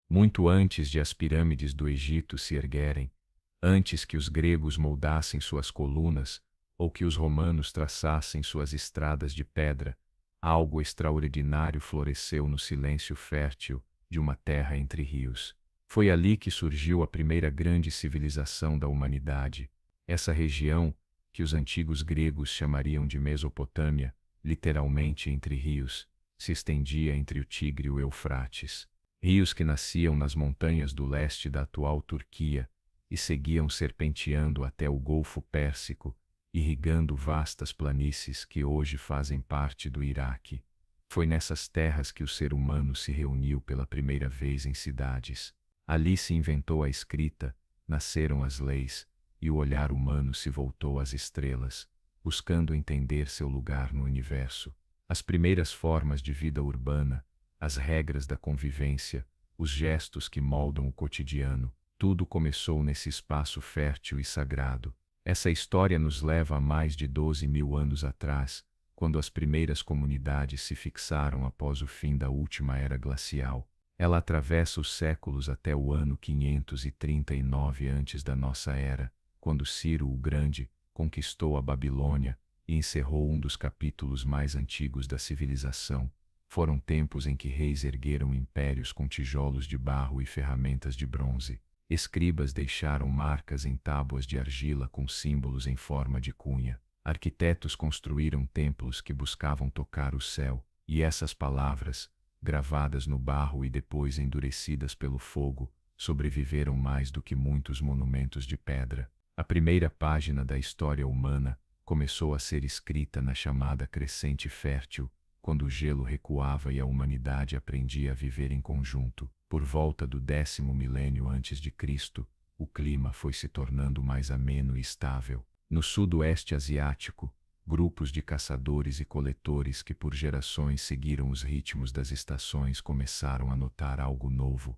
muito antes de as pirâmides do Egito se erguerem, antes que os gregos moldassem suas colunas ou que os romanos traçassem suas estradas de pedra, algo extraordinário floresceu no silêncio fértil de uma terra entre rios. Foi ali que surgiu a primeira grande civilização da humanidade. Essa região, que os antigos gregos chamariam de Mesopotâmia, literalmente entre rios, se estendia entre o Tigre e o Eufrates. Rios que nasciam nas montanhas do leste da atual Turquia e seguiam serpenteando até o Golfo Pérsico, irrigando vastas planícies que hoje fazem parte do Iraque. Foi nessas terras que o ser humano se reuniu pela primeira vez em cidades. Ali se inventou a escrita, nasceram as leis, e o olhar humano se voltou às estrelas, buscando entender seu lugar no universo. As primeiras formas de vida urbana, as regras da convivência, os gestos que moldam o cotidiano, tudo começou nesse espaço fértil e sagrado. Essa história nos leva a mais de 12.000 anos atrás, quando as primeiras comunidades se fixaram após o fim da última era glacial. Ela atravessa os séculos até o ano 539 antes da nossa era, quando Ciro o Grande conquistou a Babilônia e encerrou um dos capítulos mais antigos da civilização. Foram tempos em que reis ergueram impérios com tijolos de barro e ferramentas de bronze. Escribas deixaram marcas em tábuas de argila com símbolos em forma de cunha. Arquitetos construíram templos que buscavam tocar o céu, e essas palavras, gravadas no barro e depois endurecidas pelo fogo, sobreviveram mais do que muitos monumentos de pedra. A primeira página da história humana começou a ser escrita na chamada Crescente Fértil, quando o gelo recuava e a humanidade aprendia a viver em conjunto. Por volta do 10º milênio antes de Cristo, o clima foi se tornando mais ameno e estável. No sudoeste asiático, grupos de caçadores e coletores que por gerações seguiram os ritmos das estações começaram a notar algo novo.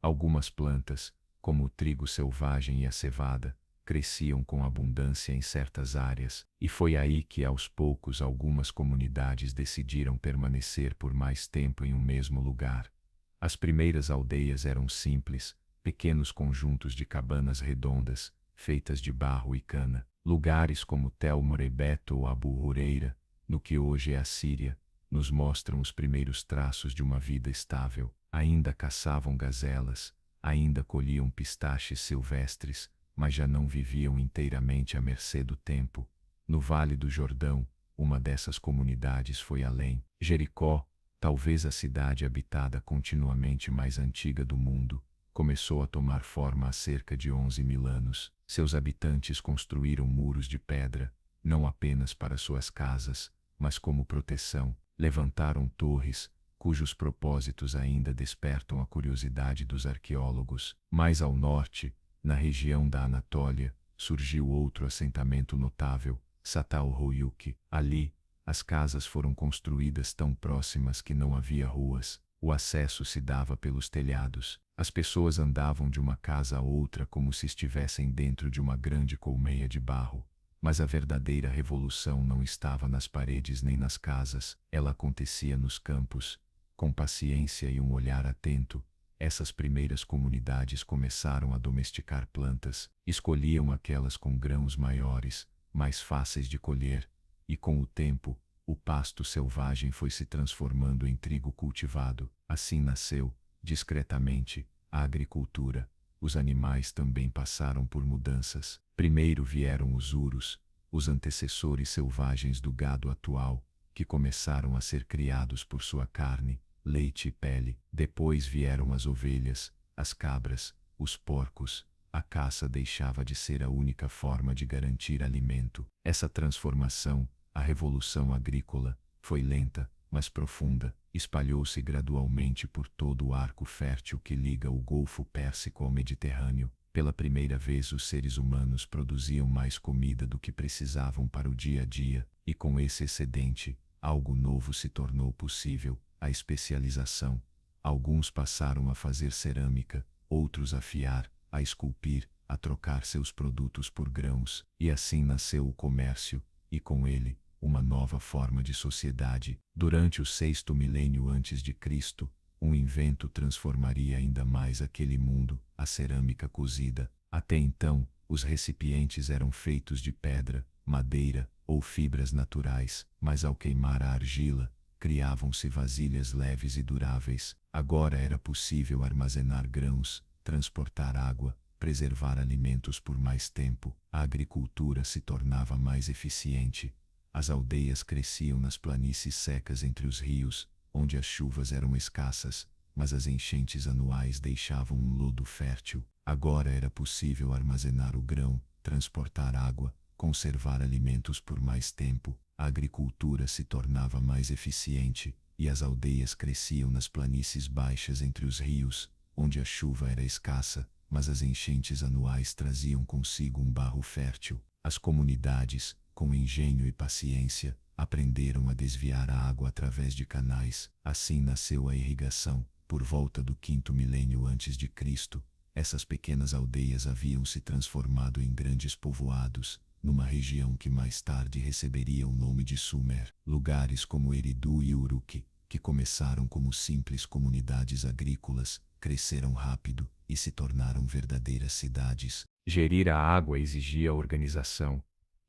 Algumas plantas, como o trigo selvagem e a cevada, cresciam com abundância em certas áreas, e foi aí que aos poucos algumas comunidades decidiram permanecer por mais tempo em um mesmo lugar. As primeiras aldeias eram simples, pequenos conjuntos de cabanas redondas, feitas de barro e cana. Lugares como Tel Morebeto ou Abu Huraira, no que hoje é a Síria, nos mostram os primeiros traços de uma vida estável. Ainda caçavam gazelas, ainda colhiam pistaches silvestres, mas já não viviam inteiramente à mercê do tempo. No Vale do Jordão, uma dessas comunidades foi além. Jericó, talvez a cidade habitada continuamente mais antiga do mundo, começou a tomar forma há cerca de 11.000 anos. Seus habitantes construíram muros de pedra, não apenas para suas casas, mas como proteção. Levantaram torres, cujos propósitos ainda despertam a curiosidade dos arqueólogos. Mais ao norte, na região da Anatólia, surgiu outro assentamento notável, Çatalhöyük. Ali, as casas foram construídas tão próximas que não havia ruas. O acesso se dava pelos telhados. As pessoas andavam de uma casa a outra como se estivessem dentro de uma grande colmeia de barro. Mas a verdadeira revolução não estava nas paredes nem nas casas, ela acontecia nos campos. Com paciência e um olhar atento, essas primeiras comunidades começaram a domesticar plantas, escolhiam aquelas com grãos maiores, mais fáceis de colher, e com o tempo, o pasto selvagem foi se transformando em trigo cultivado. Assim nasceu, discretamente, a agricultura. Os animais também passaram por mudanças. Primeiro vieram os urus, os antecessores selvagens do gado atual, que começaram a ser criados por sua carne, leite e pele. Depois vieram as ovelhas, as cabras, os porcos. A caça deixava de ser a única forma de garantir alimento. Essa transformação, a revolução agrícola, foi lenta, mas profunda. Espalhou-se gradualmente por todo o arco fértil que liga o Golfo Pérsico ao Mediterrâneo. Pela primeira vez os seres humanos produziam mais comida do que precisavam para o dia a dia, e com esse excedente, algo novo se tornou possível, a especialização. Alguns passaram a fazer cerâmica, outros a fiar, a esculpir, a trocar seus produtos por grãos, e assim nasceu o comércio, e com ele, uma nova forma de sociedade. Durante o 6º milênio antes de Cristo, Um invento transformaria ainda mais aquele mundo, a cerâmica cozida. Até então, os recipientes eram feitos de pedra, madeira ou fibras naturais, mas ao queimar a argila, criavam-se vasilhas leves e duráveis. Agora era possível armazenar grãos, transportar água, preservar alimentos por mais tempo. A agricultura se tornava mais eficiente. As aldeias cresciam nas planícies secas entre os rios, onde as chuvas eram escassas, mas as enchentes anuais deixavam um lodo fértil. Agora era possível armazenar o grão, transportar água, conservar alimentos por mais tempo. A agricultura se tornava mais eficiente, e as aldeias cresciam nas planícies baixas entre os rios, onde a chuva era escassa, mas as enchentes anuais traziam consigo um barro fértil. As comunidades, com engenho e paciência, aprenderam a desviar a água através de canais. Assim nasceu a irrigação. Por volta do 5º milênio antes de Cristo, essas pequenas aldeias haviam se transformado em grandes povoados, numa região que mais tarde receberia o nome de Sumer. Lugares como Eridu e Uruk, que começaram como simples comunidades agrícolas, cresceram rápido e se tornaram verdadeiras cidades. Gerir a água exigia organização.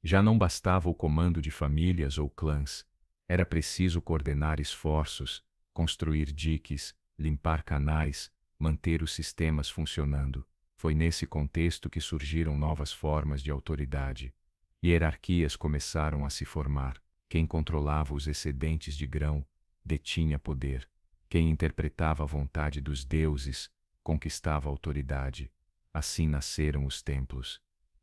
Já não bastava o comando de famílias ou clãs. Era preciso coordenar esforços, construir diques, limpar canais, manter os sistemas funcionando. Foi nesse contexto que surgiram novas formas de autoridade. Hierarquias começaram a se formar. Quem controlava os excedentes de grão detinha poder. Quem interpretava a vontade dos deuses conquistava autoridade. Assim nasceram os templos.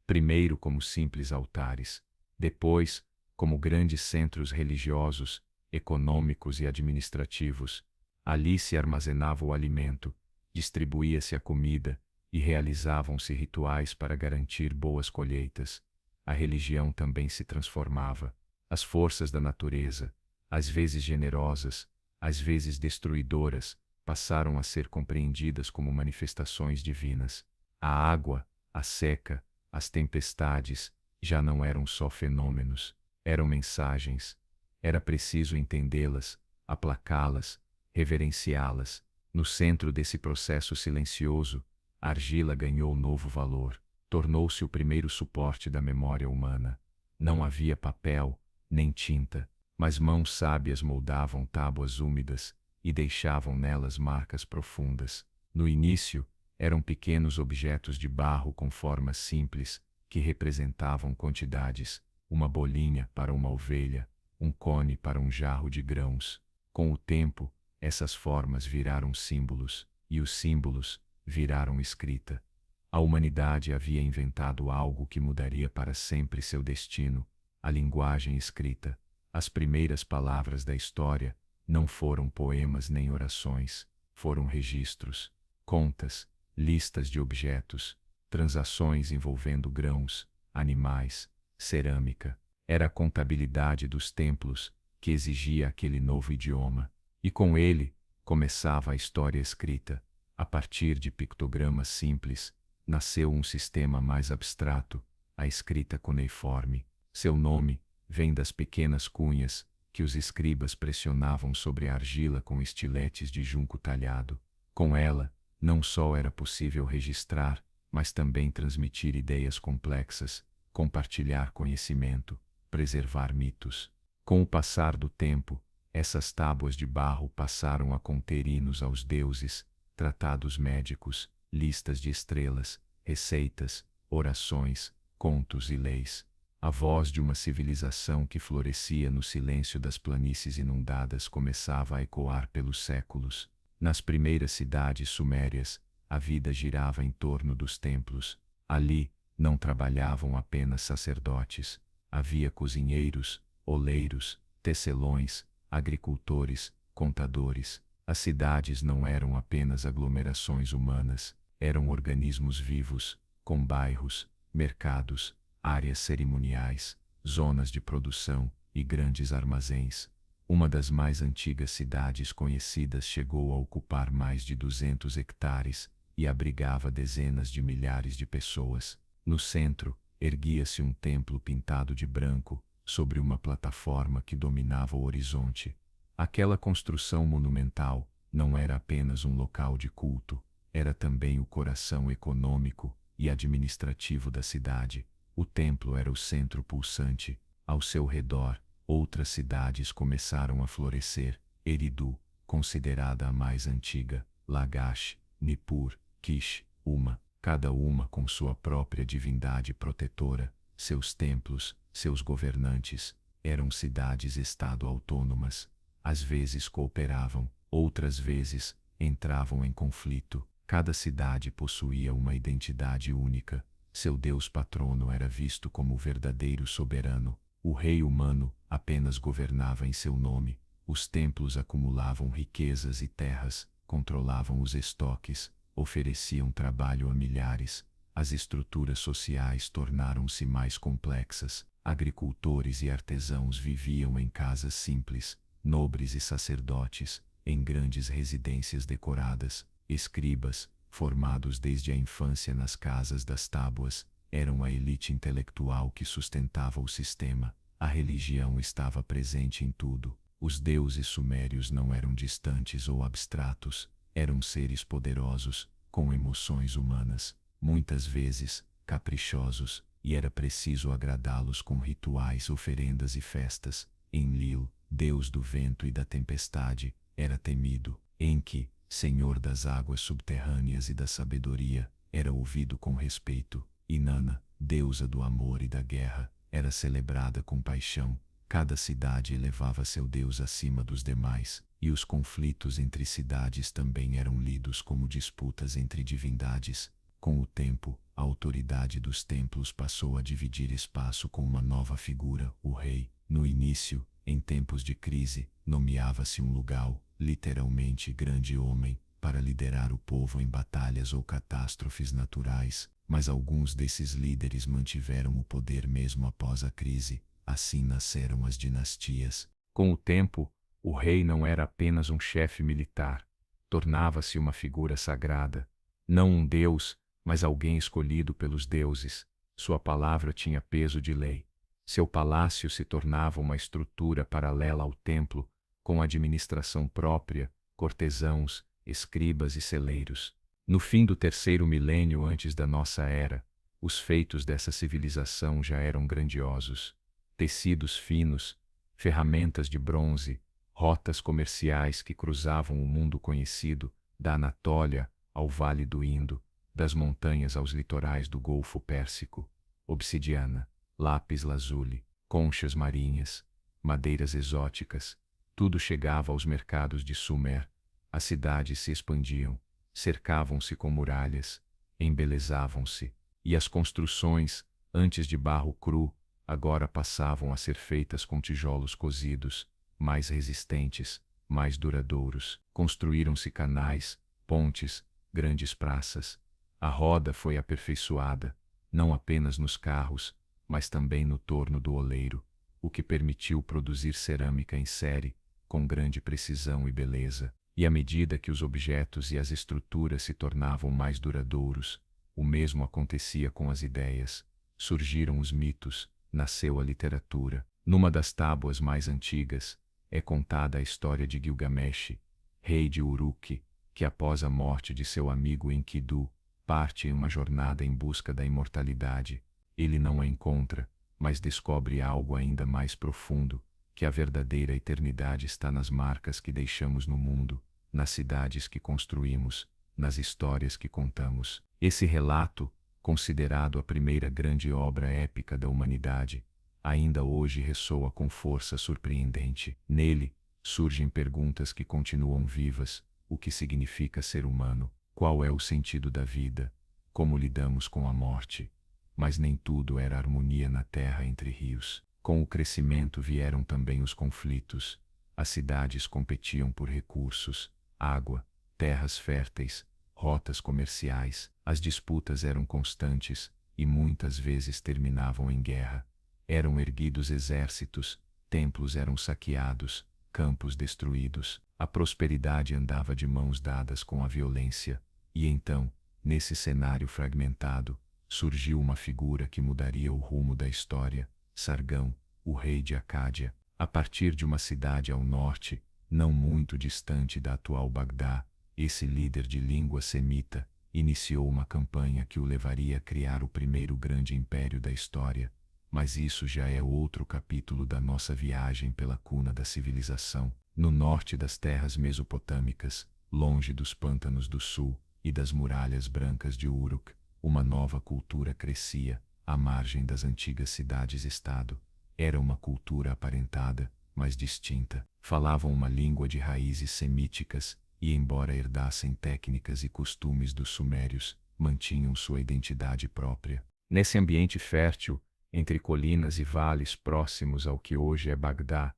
Primeiro como simples altares, depois como grandes centros religiosos, econômicos e administrativos. Ali se armazenava o alimento, distribuía-se a comida e realizavam-se rituais para garantir boas colheitas. A religião também se transformava. As forças da natureza, às vezes generosas, às vezes destruidoras, passaram a ser compreendidas como manifestações divinas. A água, a seca, as tempestades, já não eram só fenômenos, eram mensagens. Era preciso entendê-las, aplacá-las, reverenciá-las. No centro desse processo silencioso, a argila ganhou novo valor, tornou-se o primeiro suporte da memória humana. Não havia papel, nem tinta, mas mãos sábias moldavam tábuas úmidas e deixavam nelas marcas profundas. No início, eram pequenos objetos de barro com formas simples, que representavam quantidades, uma bolinha para uma ovelha, um cone para um jarro de grãos. Com o tempo, essas formas viraram símbolos, e os símbolos viraram escrita. A humanidade havia inventado algo que mudaria para sempre seu destino, a linguagem escrita. As primeiras palavras da história não foram poemas nem orações, foram registros, contas, listas de objetos, transações envolvendo grãos, animais, cerâmica. Era a contabilidade dos templos que exigia aquele novo idioma, e com ele começava a história escrita. A partir de pictogramas simples, nasceu um sistema mais abstrato, a escrita cuneiforme. Seu nome vem das pequenas cunhas que os escribas pressionavam sobre a argila com estiletes de junco talhado. Com ela, não só era possível registrar, mas também transmitir ideias complexas, compartilhar conhecimento, preservar mitos. Com o passar do tempo, essas tábuas de barro passaram a conter hinos aos deuses, tratados médicos, listas de estrelas, receitas, orações, contos e leis. A voz de uma civilização que florescia no silêncio das planícies inundadas começava a ecoar pelos séculos. Nas primeiras cidades sumérias, a vida girava em torno dos templos. Ali, não trabalhavam apenas sacerdotes. Havia cozinheiros, oleiros, tecelões, agricultores, contadores. As cidades não eram apenas aglomerações humanas, eram organismos vivos, com bairros, mercados, áreas cerimoniais, zonas de produção e grandes armazéns. Uma das mais antigas cidades conhecidas chegou a ocupar mais de 200 hectares e abrigava dezenas de milhares de pessoas. No centro, erguia-se um templo pintado de branco, sobre uma plataforma que dominava o horizonte. Aquela construção monumental, não era apenas um local de culto, era também o coração econômico e administrativo da cidade. O templo era o centro pulsante. Ao seu redor, outras cidades começaram a florescer. Eridu, considerada a mais antiga, Lagash, Nippur, Kish, Uma, cada uma com sua própria divindade protetora, seus templos, seus governantes, eram cidades-estado autônomas. Às vezes cooperavam, outras vezes entravam em conflito. Cada cidade possuía uma identidade única. Seu deus patrono era visto como o verdadeiro soberano. O rei humano apenas governava em seu nome. Os templos acumulavam riquezas e terras, controlavam os estoques, ofereciam trabalho a milhares. As estruturas sociais tornaram-se mais complexas. Agricultores e artesãos viviam em casas simples, nobres e sacerdotes, em grandes residências decoradas. Escribas, formados desde a infância nas casas das tábuas, eram a elite intelectual que sustentava o sistema. A religião estava presente em tudo. Os deuses sumérios não eram distantes ou abstratos, eram seres poderosos, com emoções humanas, muitas vezes caprichosos, e era preciso agradá-los com rituais, oferendas e festas. Enlil, deus do vento e da tempestade, era temido. Enki, senhor das águas subterrâneas e da sabedoria, era ouvido com respeito. Inanna, deusa do amor e da guerra, era celebrada com paixão. Cada cidade elevava seu deus acima dos demais, e os conflitos entre cidades também eram lidos como disputas entre divindades. Com o tempo, a autoridade dos templos passou a dividir espaço com uma nova figura, o rei. No início, em tempos de crise, nomeava-se um lugal, literalmente grande homem, para liderar o povo em batalhas ou catástrofes naturais, mas alguns desses líderes mantiveram o poder mesmo após a crise. Assim nasceram as dinastias. Com o tempo, o rei não era apenas um chefe militar, tornava-se uma figura sagrada, não um deus, mas alguém escolhido pelos deuses. Sua palavra tinha peso de lei. Seu palácio se tornava uma estrutura paralela ao templo, com administração própria, cortesãos, escribas e celeiros. No fim do terceiro milênio antes da nossa era, os feitos dessa civilização já eram grandiosos. Tecidos finos, ferramentas de bronze, rotas comerciais que cruzavam o mundo conhecido, da Anatólia ao Vale do Indo, das montanhas aos litorais do Golfo Pérsico, obsidiana, lápis-lazuli, conchas marinhas, madeiras exóticas, tudo chegava aos mercados de Sumer. As cidades se expandiam, cercavam-se com muralhas, embelezavam-se, e as construções, antes de barro cru, agora passavam a ser feitas com tijolos cozidos, mais resistentes, mais duradouros. Construíram-se canais, pontes, grandes praças. A roda foi aperfeiçoada, não apenas nos carros, mas também no torno do oleiro, o que permitiu produzir cerâmica em série, com grande precisão e beleza. E à medida que os objetos e as estruturas se tornavam mais duradouros, o mesmo acontecia com as ideias. Surgiram os mitos, nasceu a literatura. Numa das tábuas mais antigas, é contada a história de Gilgamesh, rei de Uruk, que após a morte de seu amigo Enkidu, parte em uma jornada em busca da imortalidade. Ele não a encontra, mas descobre algo ainda mais profundo, que a verdadeira eternidade está nas marcas que deixamos no mundo, nas cidades que construímos, nas histórias que contamos. Esse relato, considerado a primeira grande obra épica da humanidade, ainda hoje ressoa com força surpreendente. Nele, surgem perguntas que continuam vivas: o que significa ser humano? Qual é o sentido da vida? Como lidamos com a morte? Mas nem tudo era harmonia na terra entre rios. Com o crescimento vieram também os conflitos. As cidades competiam por recursos, água, terras férteis, rotas comerciais. As disputas eram constantes e muitas vezes terminavam em guerra. Eram erguidos exércitos, templos eram saqueados, campos destruídos. A prosperidade andava de mãos dadas com a violência. E então, nesse cenário fragmentado, surgiu uma figura que mudaria o rumo da história: Sargão, o rei de Acádia. A partir de uma cidade ao norte, Não muito distante da atual Bagdá, esse líder de língua semita iniciou uma campanha que o levaria a criar o primeiro grande império da história, mas isso já é outro capítulo da nossa viagem pela cuna da civilização. No norte das terras mesopotâmicas, longe dos pântanos do sul e das muralhas brancas de Uruk, uma nova cultura crescia, à margem das antigas cidades-estado. Era uma cultura aparentada, mas distinta. Falavam uma língua de raízes semíticas e, embora herdassem técnicas e costumes dos sumérios, mantinham sua identidade própria. Nesse ambiente fértil, entre colinas e vales próximos ao que hoje é Bagdá,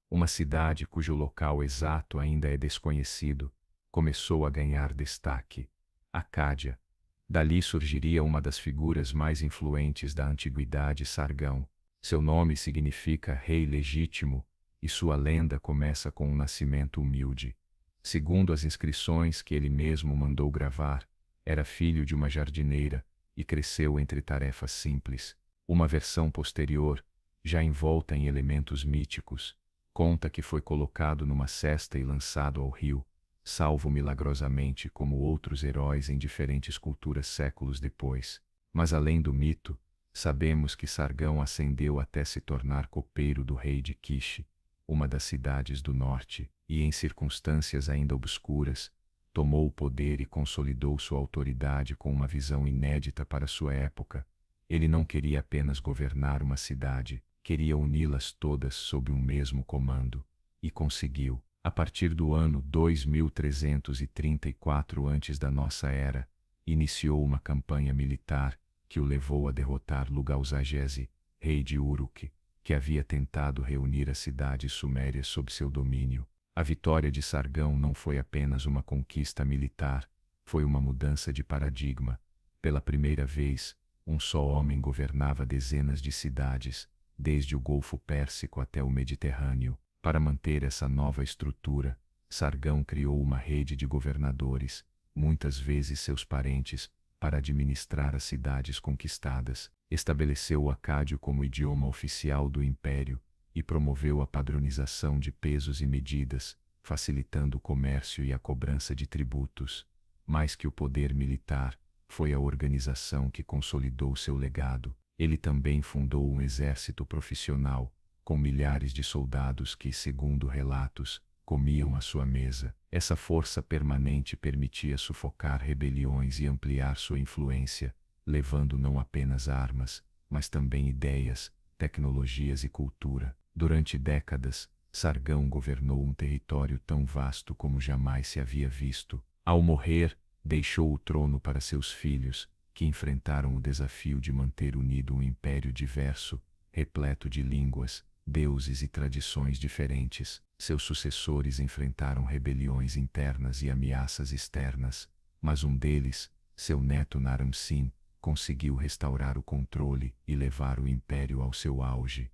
uma cidade cujo local exato ainda é desconhecido, começou a ganhar destaque: Acádia. Dali surgiria uma das figuras mais influentes da antiguidade, Sargão. Seu nome significa rei legítimo, e sua lenda começa com um nascimento humilde. Segundo as inscrições que ele mesmo mandou gravar, era filho de uma jardineira e cresceu entre tarefas simples. Uma versão posterior, já envolta em elementos míticos, conta que foi colocado numa cesta e lançado ao rio, salvo milagrosamente como outros heróis em diferentes culturas séculos depois. Mas além do mito, sabemos que Sargão ascendeu até se tornar copeiro do rei de Kish, uma das cidades do norte, e em circunstâncias ainda obscuras, tomou o poder e consolidou sua autoridade com uma visão inédita para sua época. Ele não queria apenas governar uma cidade, queria uni-las todas sob um mesmo comando, e conseguiu. A partir do ano 2334 antes da nossa era, iniciou uma campanha militar que o levou a derrotar Lugalzagese, rei de Uruk, que havia tentado reunir as cidades sumérias sob seu domínio. A vitória de Sargão não foi apenas uma conquista militar, foi uma mudança de paradigma. Pela primeira vez, um só homem governava dezenas de cidades, desde o Golfo Pérsico até o Mediterrâneo. Para manter essa nova estrutura, Sargão criou uma rede de governadores, muitas vezes seus parentes, para administrar as cidades conquistadas. Estabeleceu o acádio como idioma oficial do império e promoveu a padronização de pesos e medidas, facilitando o comércio e a cobrança de tributos. Mais que o poder militar, foi a organização que consolidou seu legado. Ele também fundou um exército profissional, com milhares de soldados que, segundo relatos, comiam à sua mesa. Essa força permanente permitia sufocar rebeliões e ampliar sua influência, levando não apenas armas, mas também ideias, tecnologias e cultura. Durante décadas, Sargão governou um território tão vasto como jamais se havia visto. Ao morrer, deixou o trono para seus filhos, que enfrentaram o desafio de manter unido um império diverso, repleto de línguas, deuses e tradições diferentes. Seus sucessores enfrentaram rebeliões internas e ameaças externas, mas um deles, seu neto Naram-Sin, conseguiu restaurar o controle e levar o império ao seu auge.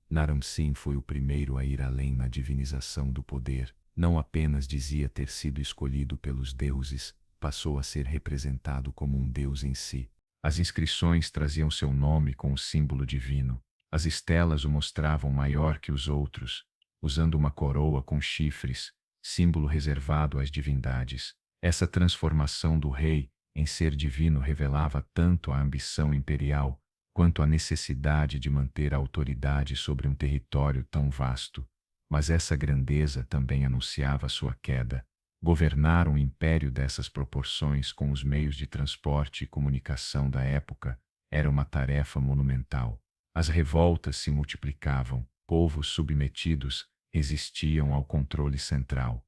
Naram-Sin foi o primeiro a ir além na divinização do poder. Não apenas dizia ter sido escolhido pelos deuses, passou a ser representado como um deus em si. As inscrições traziam seu nome com o símbolo divino. As estelas o mostravam maior que os outros, usando uma coroa com chifres, símbolo reservado às divindades. Essa transformação do rei em ser divino revelava tanto a ambição imperial, quanto a necessidade de manter a autoridade sobre um território tão vasto. Mas essa grandeza também anunciava sua queda. Governar um império dessas proporções com os meios de transporte e comunicação da época era uma tarefa monumental. As revoltas se multiplicavam, povos submetidos resistiam ao controle central.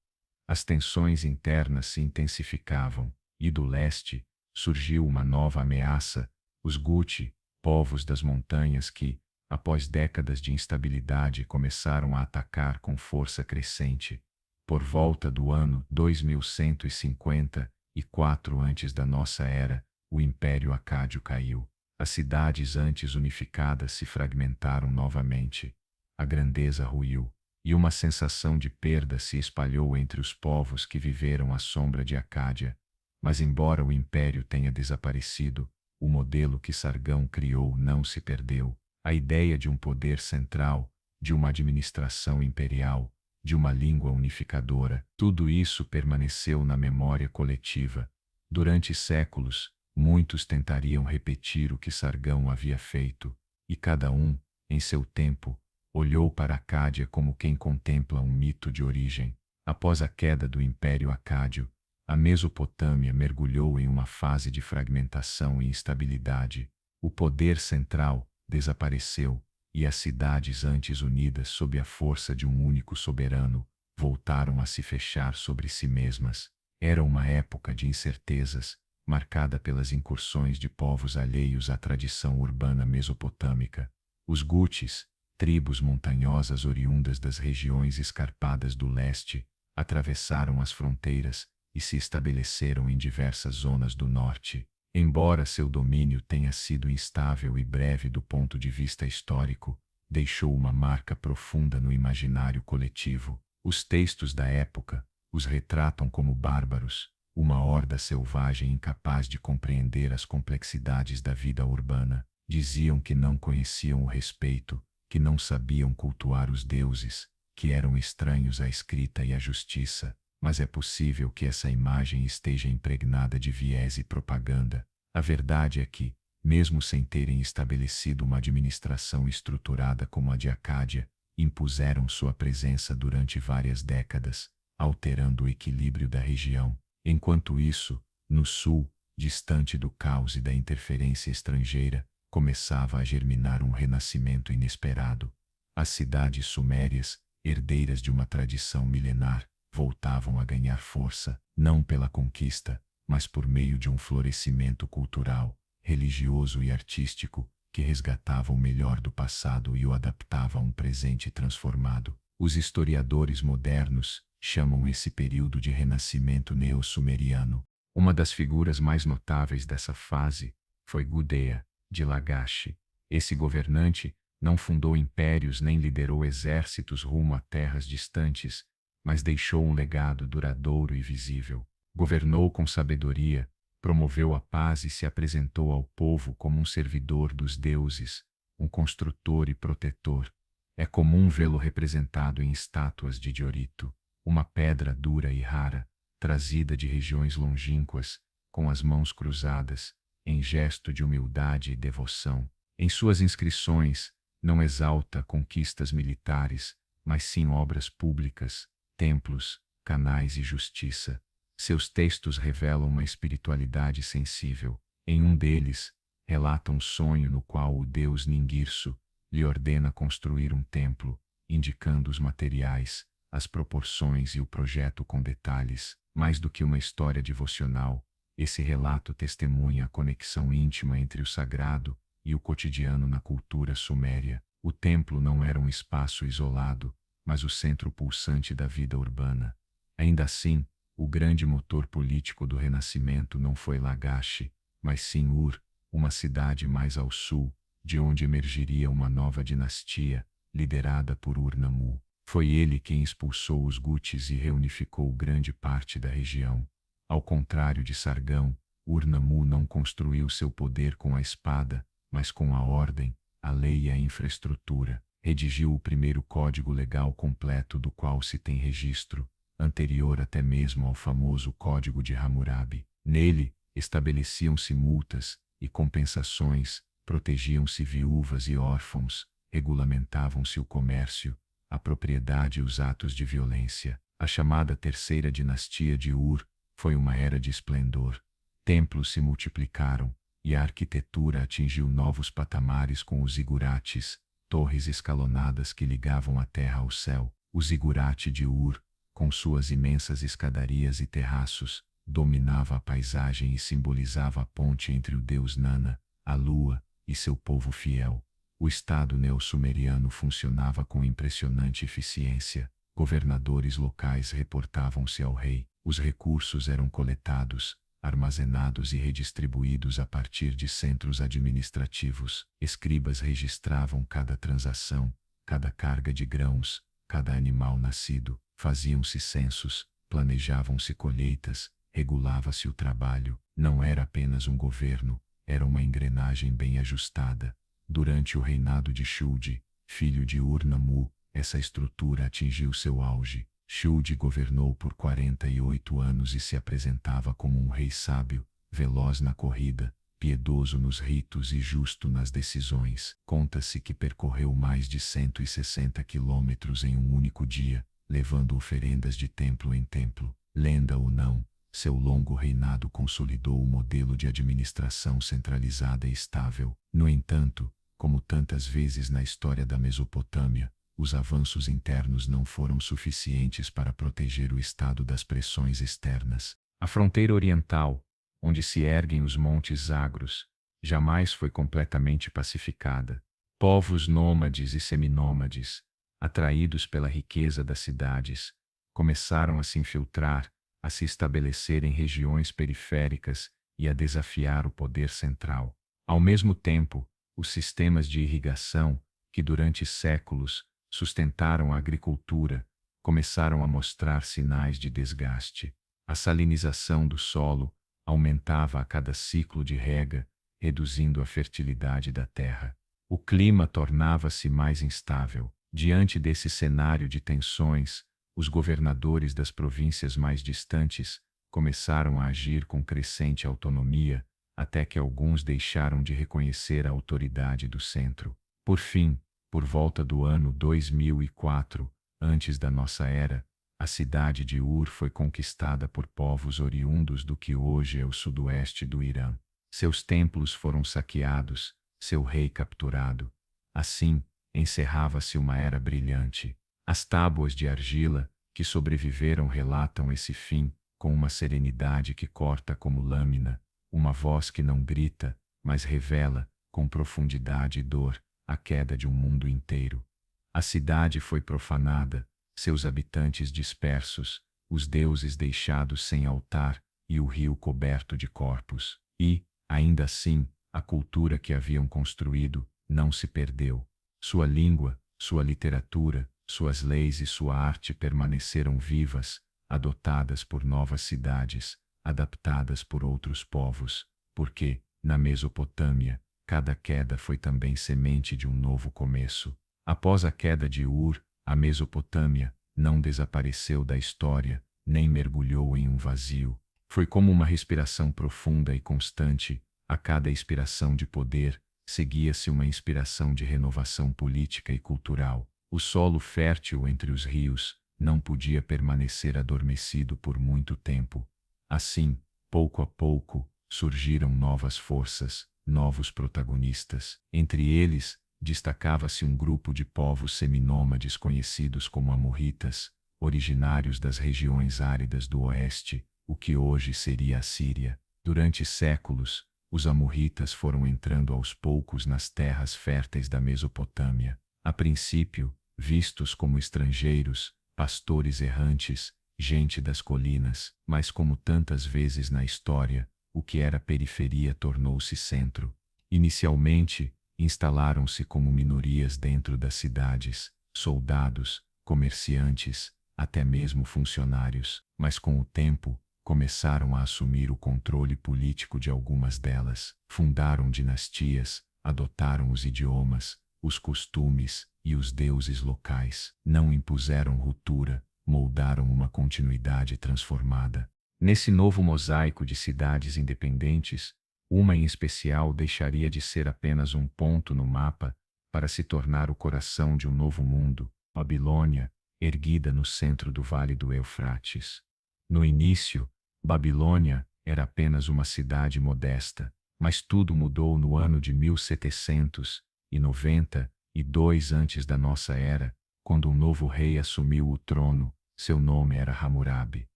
As tensões internas se intensificavam, e do leste surgiu uma nova ameaça, os Guti, povos das montanhas que, após décadas de instabilidade, começaram a atacar com força crescente. Por volta do ano 2154 antes da nossa era, o Império Acádio caiu. As cidades antes unificadas se fragmentaram novamente. A grandeza ruiu, e uma sensação de perda se espalhou entre os povos que viveram à sombra de Acádia. Mas embora o império tenha desaparecido, o modelo que Sargão criou não se perdeu. A ideia de um poder central, de uma administração imperial, de uma língua unificadora. Tudo isso permaneceu na memória coletiva. Durante séculos, muitos tentariam repetir o que Sargão havia feito, e cada um, em seu tempo, olhou para Acádia como quem contempla um mito de origem. Após a queda do Império Acádio, a Mesopotâmia mergulhou em uma fase de fragmentação e instabilidade. O poder central desapareceu, e as cidades antes unidas sob a força de um único soberano voltaram a se fechar sobre si mesmas. Era uma época de incertezas, marcada pelas incursões de povos alheios à tradição urbana mesopotâmica. Os Gutis, tribos montanhosas oriundas das regiões escarpadas do leste, atravessaram as fronteiras e se estabeleceram em diversas zonas do norte. Embora seu domínio tenha sido instável e breve do ponto de vista histórico, deixou uma marca profunda no imaginário coletivo. Os textos da época os retratam como bárbaros, uma horda selvagem incapaz de compreender as complexidades da vida urbana. Diziam que não conheciam o respeito, que não sabiam cultuar os deuses, que eram estranhos à escrita e à justiça. Mas é possível que essa imagem esteja impregnada de viés e propaganda. A verdade é que, mesmo sem terem estabelecido uma administração estruturada como a de Acádia, impuseram sua presença durante várias décadas, alterando o equilíbrio da região. Enquanto isso, no sul, distante do caos e da interferência estrangeira, começava a germinar um renascimento inesperado. As cidades sumérias, herdeiras de uma tradição milenar, voltavam a ganhar força, não pela conquista, mas por meio de um florescimento cultural, religioso e artístico, que resgatava o melhor do passado e o adaptava a um presente transformado. Os historiadores modernos chamam esse período de renascimento neo-sumeriano. Uma das figuras mais notáveis dessa fase foi Gudea, de Lagash. Esse governante não fundou impérios nem liderou exércitos rumo a terras distantes, mas deixou um legado duradouro e visível. Governou com sabedoria, promoveu a paz e se apresentou ao povo como um servidor dos deuses, um construtor e protetor. É comum vê-lo representado em estátuas de diorito, uma pedra dura e rara, trazida de regiões longínquas, com as mãos cruzadas, em gesto de humildade e devoção. Em suas inscrições, não exalta conquistas militares, mas sim obras públicas, templos, canais e justiça. Seus textos revelam uma espiritualidade sensível. Em um deles, relata um sonho no qual o deus Ningirsu lhe ordena construir um templo, indicando os materiais, as proporções e o projeto com detalhes. Mais do que uma história devocional, esse relato testemunha a conexão íntima entre o sagrado e o cotidiano na cultura suméria. O templo não era um espaço isolado, mas o centro pulsante da vida urbana. Ainda assim, o grande motor político do Renascimento não foi Lagash, mas sim Ur, uma cidade mais ao sul, de onde emergiria uma nova dinastia, liderada por Ur-Nammu. Foi ele quem expulsou os Gutis e reunificou grande parte da região. Ao contrário de Sargão, Ur-Nammu não construiu seu poder com a espada, mas com a ordem, a lei e a infraestrutura. Redigiu o primeiro código legal completo do qual se tem registro, anterior até mesmo ao famoso Código de Hammurabi. Nele, estabeleciam-se multas e compensações, protegiam-se viúvas e órfãos, regulamentavam-se o comércio, a propriedade e os atos de violência. A chamada Terceira Dinastia de Ur foi uma era de esplendor. Templos se multiplicaram, e a arquitetura atingiu novos patamares com os zigurates, torres escalonadas que ligavam a terra ao céu. O zigurate de Ur, com suas imensas escadarias e terraços, dominava a paisagem e simbolizava a ponte entre o deus Nana, a lua, e seu povo fiel. O Estado neo-sumeriano funcionava com impressionante eficiência. Governadores locais reportavam-se ao rei. Os recursos eram coletados, armazenados e redistribuídos a partir de centros administrativos. Escribas registravam cada transação, cada carga de grãos, cada animal nascido. Faziam-se censos, planejavam-se colheitas, regulava-se o trabalho. Não era apenas um governo, era uma engrenagem bem ajustada. Durante o reinado de Shude, filho de Ur-Nammu, essa estrutura atingiu seu auge. Shude governou por 48 anos e se apresentava como um rei sábio, veloz na corrida, piedoso nos ritos e justo nas decisões. Conta-se que percorreu mais de 160 quilômetros em um único dia, levando oferendas de templo em templo. Lenda ou não, seu longo reinado consolidou o modelo de administração centralizada e estável. No entanto, como tantas vezes na história da Mesopotâmia, os avanços internos não foram suficientes para proteger o estado das pressões externas. A fronteira oriental, onde se erguem os montes Zagros, jamais foi completamente pacificada. Povos nômades e seminômades, atraídos pela riqueza das cidades, começaram a se infiltrar, a se estabelecer em regiões periféricas e a desafiar o poder central. Ao mesmo tempo, os sistemas de irrigação, que durante séculos sustentaram a agricultura, começaram a mostrar sinais de desgaste. A salinização do solo aumentava a cada ciclo de rega, reduzindo a fertilidade da terra. O clima tornava-se mais instável. Diante desse cenário de tensões, os governadores das províncias mais distantes começaram a agir com crescente autonomia, até que alguns deixaram de reconhecer a autoridade do centro. Por fim, por volta do ano 2004, antes da nossa era, a cidade de Ur foi conquistada por povos oriundos do que hoje é o sudoeste do Irã. Seus templos foram saqueados, seu rei capturado. Assim, encerrava-se uma era brilhante. As tábuas de argila, que sobreviveram, relatam esse fim, com uma serenidade que corta como lâmina, uma voz que não grita, mas revela, com profundidade e dor, a queda de um mundo inteiro. A cidade foi profanada, seus habitantes dispersos, os deuses deixados sem altar e o rio coberto de corpos. E, ainda assim, a cultura que haviam construído não se perdeu. Sua língua, sua literatura, suas leis e sua arte permaneceram vivas, adotadas por novas cidades, adaptadas por outros povos, porque, na Mesopotâmia, cada queda foi também semente de um novo começo. Após a queda de Ur, a Mesopotâmia não desapareceu da história, nem mergulhou em um vazio. Foi como uma respiração profunda e constante. A cada expiração de poder, seguia-se uma inspiração de renovação política e cultural. O solo fértil entre os rios não podia permanecer adormecido por muito tempo. Assim, pouco a pouco, surgiram novas forças, novos protagonistas. Entre eles, destacava-se um grupo de povos seminômades conhecidos como amorritas, originários das regiões áridas do oeste, o que hoje seria a Síria. Durante séculos, os amorritas foram entrando aos poucos nas terras férteis da Mesopotâmia. A princípio, vistos como estrangeiros, pastores errantes, gente das colinas, mas como tantas vezes na história, o que era periferia tornou-se centro. Inicialmente, instalaram-se como minorias dentro das cidades, soldados, comerciantes, até mesmo funcionários, mas com o tempo, começaram a assumir o controle político de algumas delas, fundaram dinastias, adotaram os idiomas, os costumes e os deuses locais, não impuseram ruptura, moldaram uma continuidade transformada. Nesse novo mosaico de cidades independentes, uma em especial deixaria de ser apenas um ponto no mapa para se tornar o coração de um novo mundo, Babilônia, erguida no centro do Vale do Eufrates. No início, Babilônia era apenas uma cidade modesta, mas tudo mudou no ano de 1792 antes da nossa era, quando um novo rei assumiu o trono. Seu nome era Hammurabi.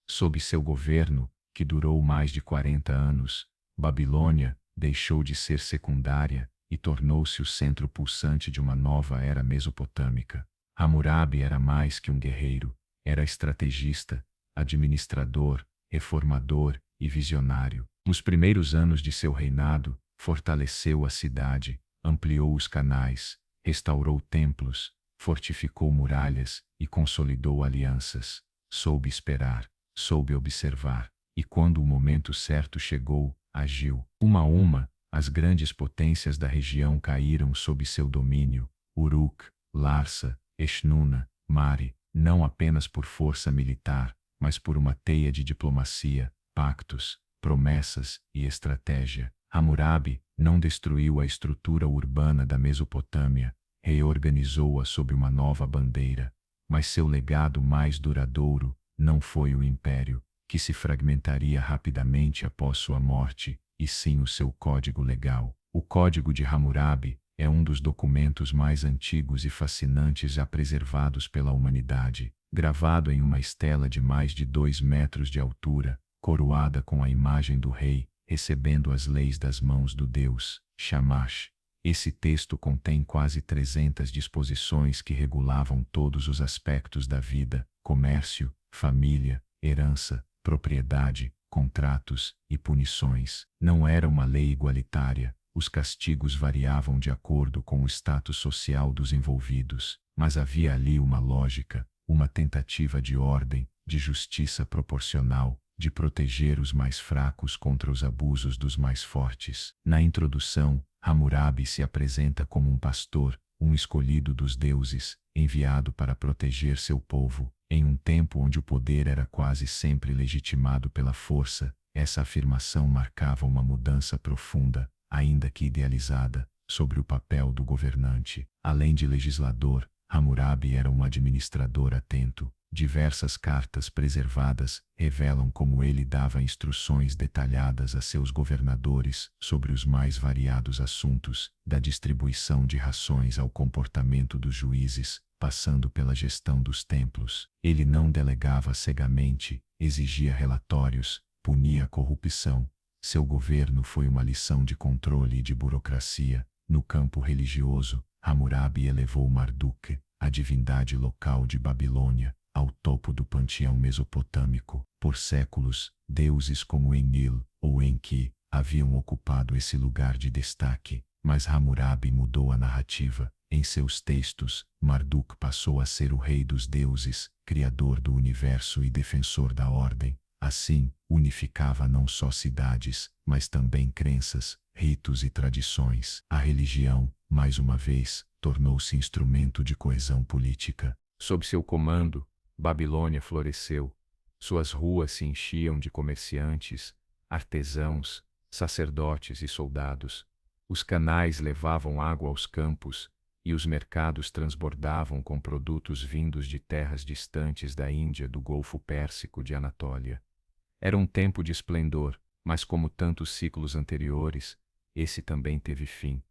Sob seu governo, que durou mais de 40 anos, Babilônia deixou de ser secundária e tornou-se o centro pulsante de uma nova era mesopotâmica. Hammurabi era mais que um guerreiro, era estrategista, administrador, reformador e visionário. Nos primeiros anos de seu reinado, fortaleceu a cidade, ampliou os canais, restaurou templos, fortificou muralhas e consolidou alianças. Soube esperar, soube observar, e quando o momento certo chegou, agiu. Uma a uma, as grandes potências da região caíram sob seu domínio: Uruk, Larsa, Eshnuna, Mari, não apenas por força militar, mas por uma teia de diplomacia, pactos, promessas e estratégia. Hammurabi não destruiu a estrutura urbana da Mesopotâmia, reorganizou-a sob uma nova bandeira, mas seu legado mais duradouro não foi o império, que se fragmentaria rapidamente após sua morte, e sim o seu código legal. O Código de Hammurabi é um dos documentos mais antigos e fascinantes já preservados pela humanidade, gravado em uma estela de mais de 2 metros de altura, coroada com a imagem do rei, recebendo as leis das mãos do deus Shamash. Esse texto contém quase 300 disposições que regulavam todos os aspectos da vida: comércio, família, herança, propriedade, contratos e punições. Não era uma lei igualitária, os castigos variavam de acordo com o status social dos envolvidos, mas havia ali uma lógica, uma tentativa de ordem, de justiça proporcional, de proteger os mais fracos contra os abusos dos mais fortes. Na introdução, Hammurabi se apresenta como um pastor, um escolhido dos deuses, enviado para proteger seu povo. Em um tempo onde o poder era quase sempre legitimado pela força, essa afirmação marcava uma mudança profunda, ainda que idealizada, sobre o papel do governante. Além de legislador, Hammurabi era um administrador atento. Diversas cartas preservadas revelam como ele dava instruções detalhadas a seus governadores sobre os mais variados assuntos, da distribuição de rações ao comportamento dos juízes, passando pela gestão dos templos. Ele não delegava cegamente, exigia relatórios, punia a corrupção. Seu governo foi uma lição de controle e de burocracia. No campo religioso, Hammurabi elevou Marduk, a divindade local de Babilônia, ao topo do panteão mesopotâmico. Por séculos, deuses como Enlil ou Enki haviam ocupado esse lugar de destaque, mas Hammurabi mudou a narrativa. Em seus textos, Marduk passou a ser o rei dos deuses, criador do universo e defensor da ordem. Assim, unificava não só cidades, mas também crenças, ritos e tradições. A religião, mais uma vez, tornou-se instrumento de coesão política. Sob seu comando, Babilônia floresceu. Suas ruas se enchiam de comerciantes, artesãos, sacerdotes e soldados. Os canais levavam água aos campos, e os mercados transbordavam com produtos vindos de terras distantes da Índia, do Golfo Pérsico, de Anatólia. Era um tempo de esplendor, mas como tantos ciclos anteriores, esse também teve fim.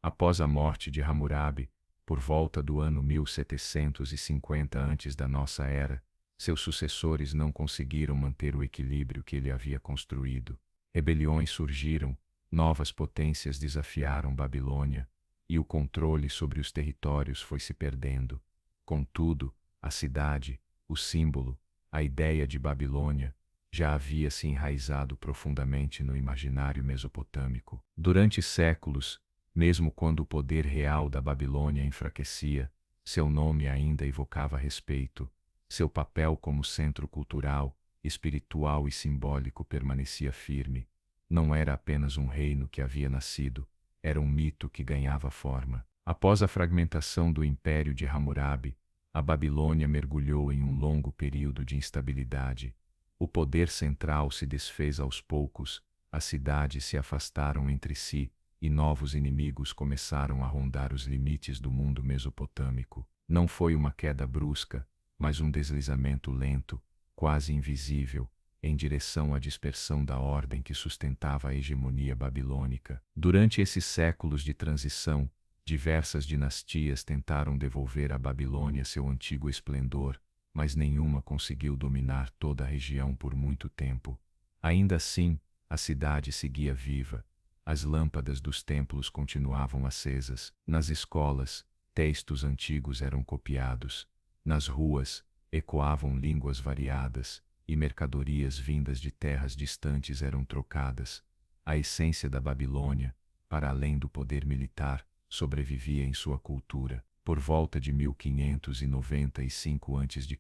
Após a morte de Hammurabi, por volta do ano 1750 antes da nossa era, seus sucessores não conseguiram manter o equilíbrio que ele havia construído. Rebeliões surgiram, novas potências desafiaram Babilônia, e o controle sobre os territórios foi se perdendo. Contudo, a cidade, o símbolo, a ideia de Babilônia, já havia se enraizado profundamente no imaginário mesopotâmico. Durante séculos, mesmo quando o poder real da Babilônia enfraquecia, seu nome ainda evocava respeito. Seu papel como centro cultural, espiritual e simbólico permanecia firme. Não era apenas um reino que havia nascido, era um mito que ganhava forma. Após a fragmentação do império de Hammurabi, a Babilônia mergulhou em um longo período de instabilidade. O poder central se desfez aos poucos, as cidades se afastaram entre si, e novos inimigos começaram a rondar os limites do mundo mesopotâmico. Não foi uma queda brusca, mas um deslizamento lento, quase invisível, em direção à dispersão da ordem que sustentava a hegemonia babilônica. Durante esses séculos de transição, diversas dinastias tentaram devolver à Babilônia seu antigo esplendor, mas nenhuma conseguiu dominar toda a região por muito tempo. Ainda assim, a cidade seguia viva. As lâmpadas dos templos continuavam acesas. Nas escolas, textos antigos eram copiados. Nas ruas, ecoavam línguas variadas, e mercadorias vindas de terras distantes eram trocadas. A essência da Babilônia, para além do poder militar, sobrevivia em sua cultura. Por volta de 1595 a.C.,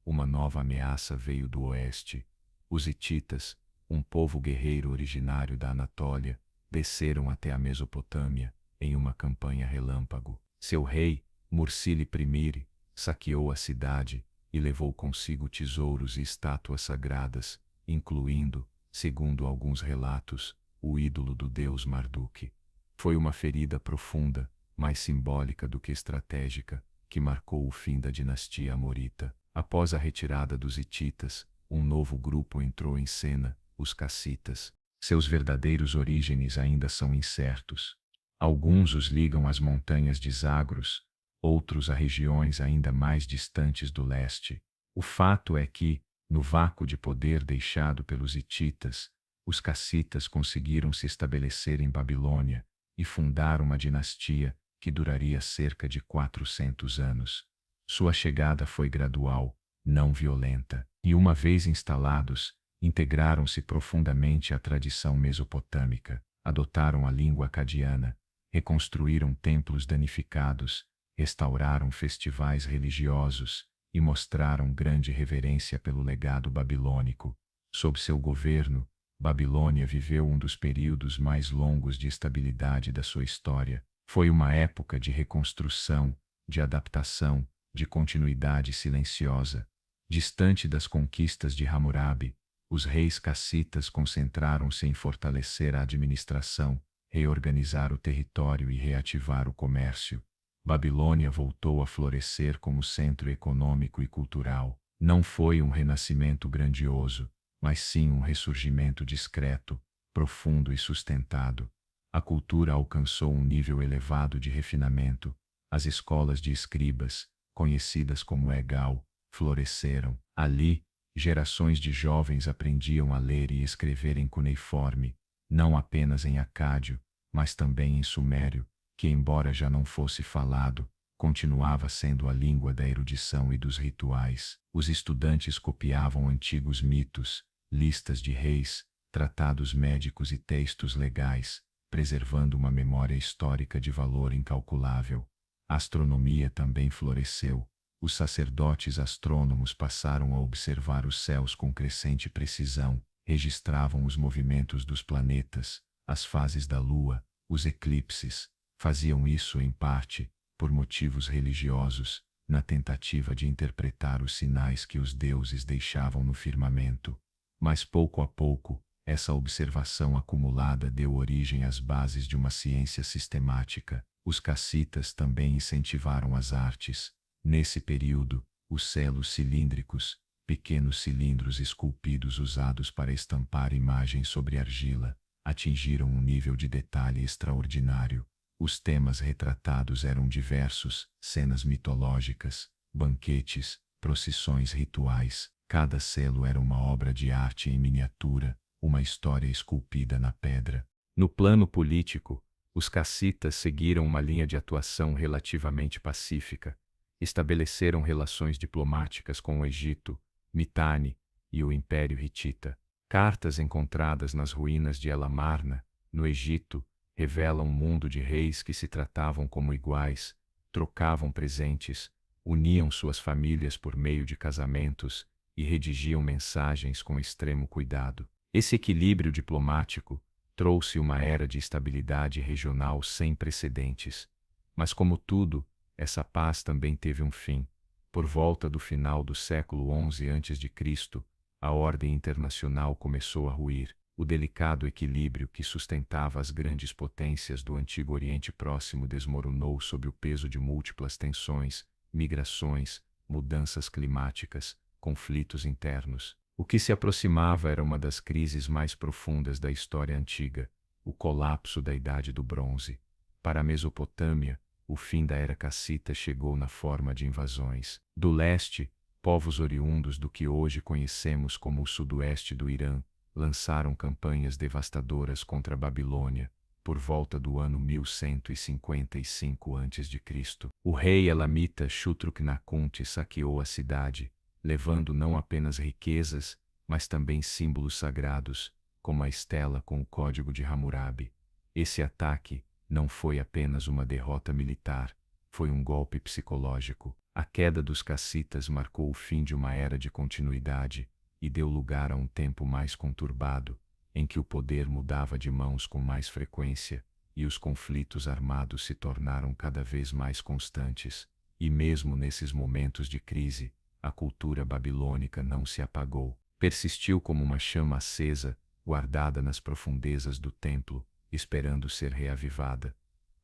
uma nova ameaça veio do oeste. Os hititas, um povo guerreiro originário da Anatólia, desceram até a Mesopotâmia, em uma campanha relâmpago. Seu rei, Mursili I saqueou a cidade e levou consigo tesouros e estátuas sagradas, incluindo, segundo alguns relatos, o ídolo do deus Marduk. Foi uma ferida profunda, mais simbólica do que estratégica, que marcou o fim da dinastia amorita. Após a retirada dos hititas, um novo grupo entrou em cena, os cassitas. Seus verdadeiros orígenes ainda são incertos. Alguns os ligam às montanhas de Zagros, outros a regiões ainda mais distantes do leste. O fato é que, no vácuo de poder deixado pelos hititas, os cassitas conseguiram se estabelecer em Babilônia e fundar uma dinastia que duraria cerca de 400 anos. Sua chegada foi gradual, não violenta, e uma vez instalados, integraram-se profundamente à tradição mesopotâmica, adotaram a língua acadiana, reconstruíram templos danificados, restauraram festivais religiosos e mostraram grande reverência pelo legado babilônico. Sob seu governo, Babilônia viveu um dos períodos mais longos de estabilidade da sua história. Foi uma época de reconstrução, de adaptação, de continuidade silenciosa. Distante das conquistas de Hammurabi, os reis cassitas concentraram-se em fortalecer a administração, reorganizar o território e reativar o comércio. Babilônia voltou a florescer como centro econômico e cultural. Não foi um renascimento grandioso, mas sim um ressurgimento discreto, profundo e sustentado. A cultura alcançou um nível elevado de refinamento. As escolas de escribas, conhecidas como Egal, floresceram. Ali, gerações de jovens aprendiam a ler e escrever em cuneiforme, não apenas em acádio, mas também em sumério, que, embora já não fosse falado, continuava sendo a língua da erudição e dos rituais. Os estudantes copiavam antigos mitos, listas de reis, tratados médicos e textos legais, preservando uma memória histórica de valor incalculável. A astronomia também floresceu. Os sacerdotes astrônomos passaram a observar os céus com crescente precisão, registravam os movimentos dos planetas, as fases da lua, os eclipses. Faziam isso, em parte, por motivos religiosos, na tentativa de interpretar os sinais que os deuses deixavam no firmamento. Mas pouco a pouco, essa observação acumulada deu origem às bases de uma ciência sistemática. Os cassitas também incentivaram as artes. Nesse período, os selos cilíndricos, pequenos cilindros esculpidos usados para estampar imagens sobre argila, atingiram um nível de detalhe extraordinário. Os temas retratados eram diversos: cenas mitológicas, banquetes, procissões rituais. Cada selo era uma obra de arte em miniatura, uma história esculpida na pedra. No plano político, os cassitas seguiram uma linha de atuação relativamente pacífica. Estabeleceram relações diplomáticas com o Egito, Mitanni e o Império Hitita. Cartas encontradas nas ruínas de El Amarna, no Egito, revelam um mundo de reis que se tratavam como iguais, trocavam presentes, uniam suas famílias por meio de casamentos e redigiam mensagens com extremo cuidado. Esse equilíbrio diplomático trouxe uma era de estabilidade regional sem precedentes. Mas, como tudo, essa paz também teve um fim. Por volta do final do século XI a.C., a ordem internacional começou a ruir. O delicado equilíbrio que sustentava as grandes potências do antigo Oriente Próximo desmoronou sob o peso de múltiplas tensões, migrações, mudanças climáticas, conflitos internos. O que se aproximava era uma das crises mais profundas da história antiga, o colapso da Idade do Bronze. Para a Mesopotâmia, o fim da era cassita chegou na forma de invasões. Do leste, povos oriundos do que hoje conhecemos como o sudoeste do Irã lançaram campanhas devastadoras contra a Babilônia. Por volta do ano 1155 a.C., o rei elamita Shutruk-Nakhunti saqueou a cidade, levando não apenas riquezas, mas também símbolos sagrados, como a estela com o código de Hammurabi. Esse ataque não foi apenas uma derrota militar, foi um golpe psicológico. A queda dos cassitas marcou o fim de uma era de continuidade e deu lugar a um tempo mais conturbado, em que o poder mudava de mãos com mais frequência e os conflitos armados se tornaram cada vez mais constantes. E mesmo nesses momentos de crise, a cultura babilônica não se apagou. Persistiu como uma chama acesa, guardada nas profundezas do templo, esperando ser reavivada.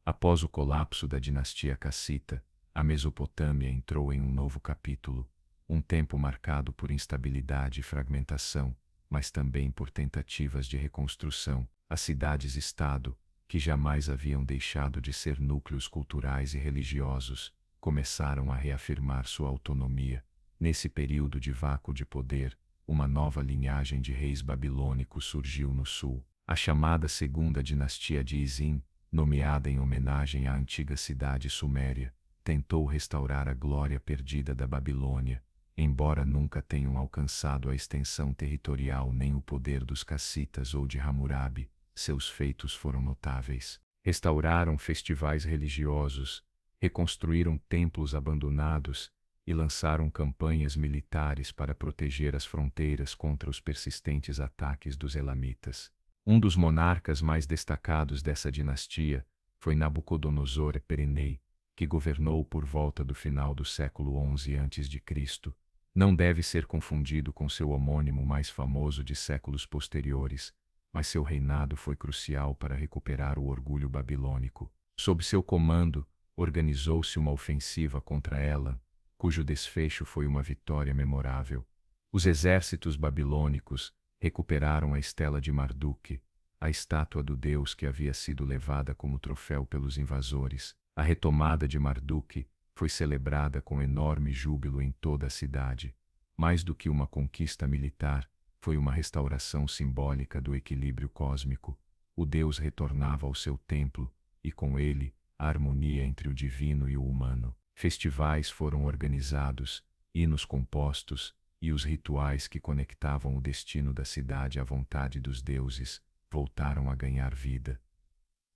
Após o colapso da dinastia cassita, a Mesopotâmia entrou em um novo capítulo, um tempo marcado por instabilidade e fragmentação, mas também por tentativas de reconstrução. As cidades-estado, que jamais haviam deixado de ser núcleos culturais e religiosos, começaram a reafirmar sua autonomia. Nesse período de vácuo de poder, uma nova linhagem de reis babilônicos surgiu no sul. A chamada Segunda Dinastia de Izim, nomeada em homenagem à antiga cidade suméria, tentou restaurar a glória perdida da Babilônia, embora nunca tenham alcançado a extensão territorial nem o poder dos cassitas ou de Hammurabi. Seus feitos foram notáveis. Restauraram festivais religiosos, reconstruíram templos abandonados e lançaram campanhas militares para proteger as fronteiras contra os persistentes ataques dos elamitas. Um dos monarcas mais destacados dessa dinastia foi Nabucodonosor Eperenei, que governou por volta do final do século XI a.C. Não deve ser confundido com seu homônimo mais famoso de séculos posteriores, mas seu reinado foi crucial para recuperar o orgulho babilônico. Sob seu comando, organizou-se uma ofensiva contra Elam, cujo desfecho foi uma vitória memorável. Os exércitos babilônicos recuperaram a estela de Marduk, a estátua do deus que havia sido levada como troféu pelos invasores. A retomada de Marduk foi celebrada com enorme júbilo em toda a cidade. Mais do que uma conquista militar, foi uma restauração simbólica do equilíbrio cósmico. O deus retornava ao seu templo, e com ele, a harmonia entre o divino e o humano. Festivais foram organizados, hinos compostos, e os rituais que conectavam o destino da cidade à vontade dos deuses voltaram a ganhar vida.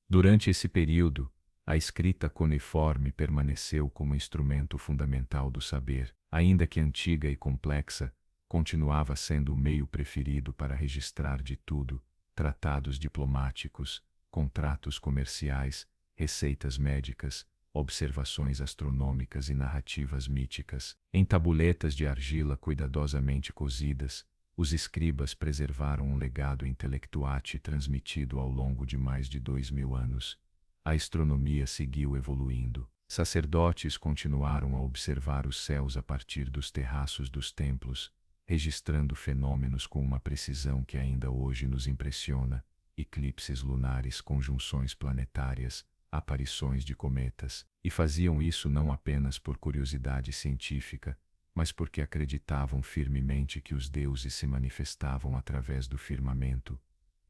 Durante esse período, a escrita cuneiforme permaneceu como instrumento fundamental do saber. Ainda que antiga e complexa, continuava sendo o meio preferido para registrar de tudo: tratados diplomáticos, contratos comerciais, receitas médicas, observações astronômicas e narrativas míticas. Em tabuletas de argila cuidadosamente cozidas, os escribas preservaram um legado intelectuate transmitido ao longo de mais de 2000 anos. A astronomia seguiu evoluindo. Sacerdotes continuaram a observar os céus a partir dos terraços dos templos, registrando fenômenos com uma precisão que ainda hoje nos impressiona: eclipses lunares, conjunções planetárias, aparições de cometas. E faziam isso não apenas por curiosidade científica, mas porque acreditavam firmemente que os deuses se manifestavam através do firmamento.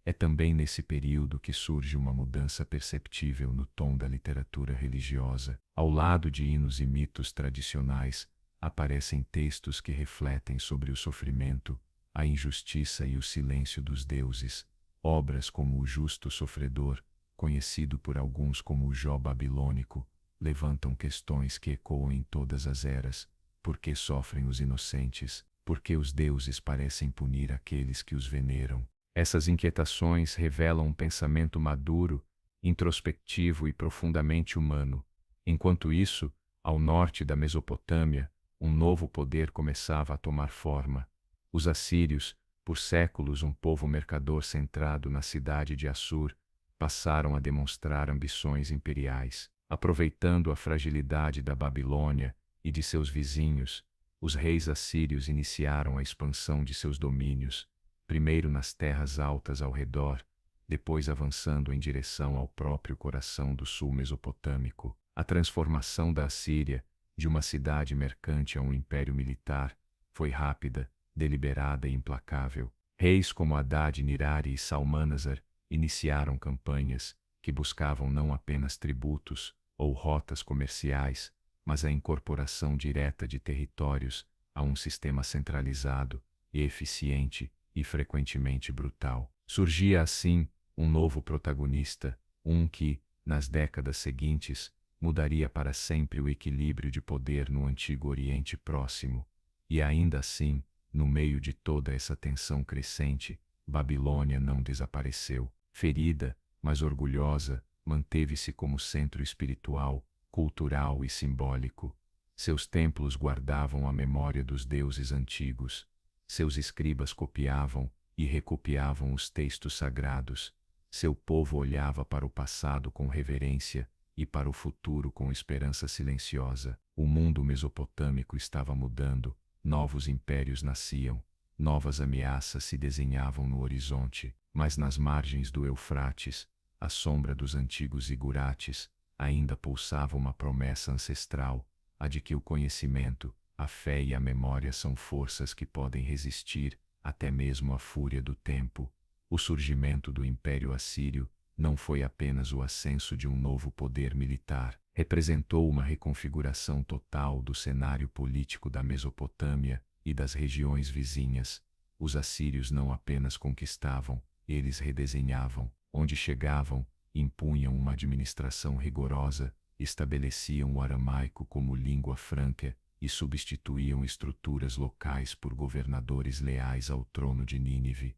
É também nesse período que surge uma mudança perceptível no tom da literatura religiosa. Ao lado de hinos e mitos tradicionais, aparecem textos que refletem sobre o sofrimento, a injustiça e o silêncio dos deuses. Obras como O Justo Sofredor, conhecido por alguns como o Jó babilônico, levantam questões que ecoam em todas as eras. Por que sofrem os inocentes? Por que os deuses parecem punir aqueles que os veneram? Essas inquietações revelam um pensamento maduro, introspectivo e profundamente humano. Enquanto isso, ao norte da Mesopotâmia, um novo poder começava a tomar forma. Os assírios, por séculos um povo mercador centrado na cidade de Assur, passaram a demonstrar ambições imperiais. Aproveitando a fragilidade da Babilônia e de seus vizinhos, os reis assírios iniciaram a expansão de seus domínios, primeiro nas terras altas ao redor, depois avançando em direção ao próprio coração do sul mesopotâmico. A transformação da Assíria, de uma cidade mercante a um império militar, foi rápida, deliberada e implacável. Reis como Haddad-Nirari e Salmanasar iniciaram campanhas que buscavam não apenas tributos ou rotas comerciais, mas a incorporação direta de territórios a um sistema centralizado e eficiente e frequentemente brutal. Surgia assim um novo protagonista, um que, nas décadas seguintes, mudaria para sempre o equilíbrio de poder no Antigo Oriente Próximo. E ainda assim, no meio de toda essa tensão crescente, Babilônia não desapareceu. Ferida, mas orgulhosa, manteve-se como centro espiritual, cultural e simbólico. Seus templos guardavam a memória dos deuses antigos. Seus escribas copiavam e recopiavam os textos sagrados. Seu povo olhava para o passado com reverência e para o futuro com esperança silenciosa. O mundo mesopotâmico estava mudando, novos impérios nasciam, novas ameaças se desenhavam no horizonte, mas nas margens do Eufrates, à sombra dos antigos zigurates, ainda pulsava uma promessa ancestral, a de que o conhecimento, a fé e a memória são forças que podem resistir até mesmo à fúria do tempo. O surgimento do Império Assírio não foi apenas o ascenso de um novo poder militar, representou uma reconfiguração total do cenário político da Mesopotâmia e das regiões vizinhas. Os assírios não apenas conquistavam, eles redesenhavam. Onde chegavam, impunham uma administração rigorosa, estabeleciam o aramaico como língua franca e substituíam estruturas locais por governadores leais ao trono de Nínive.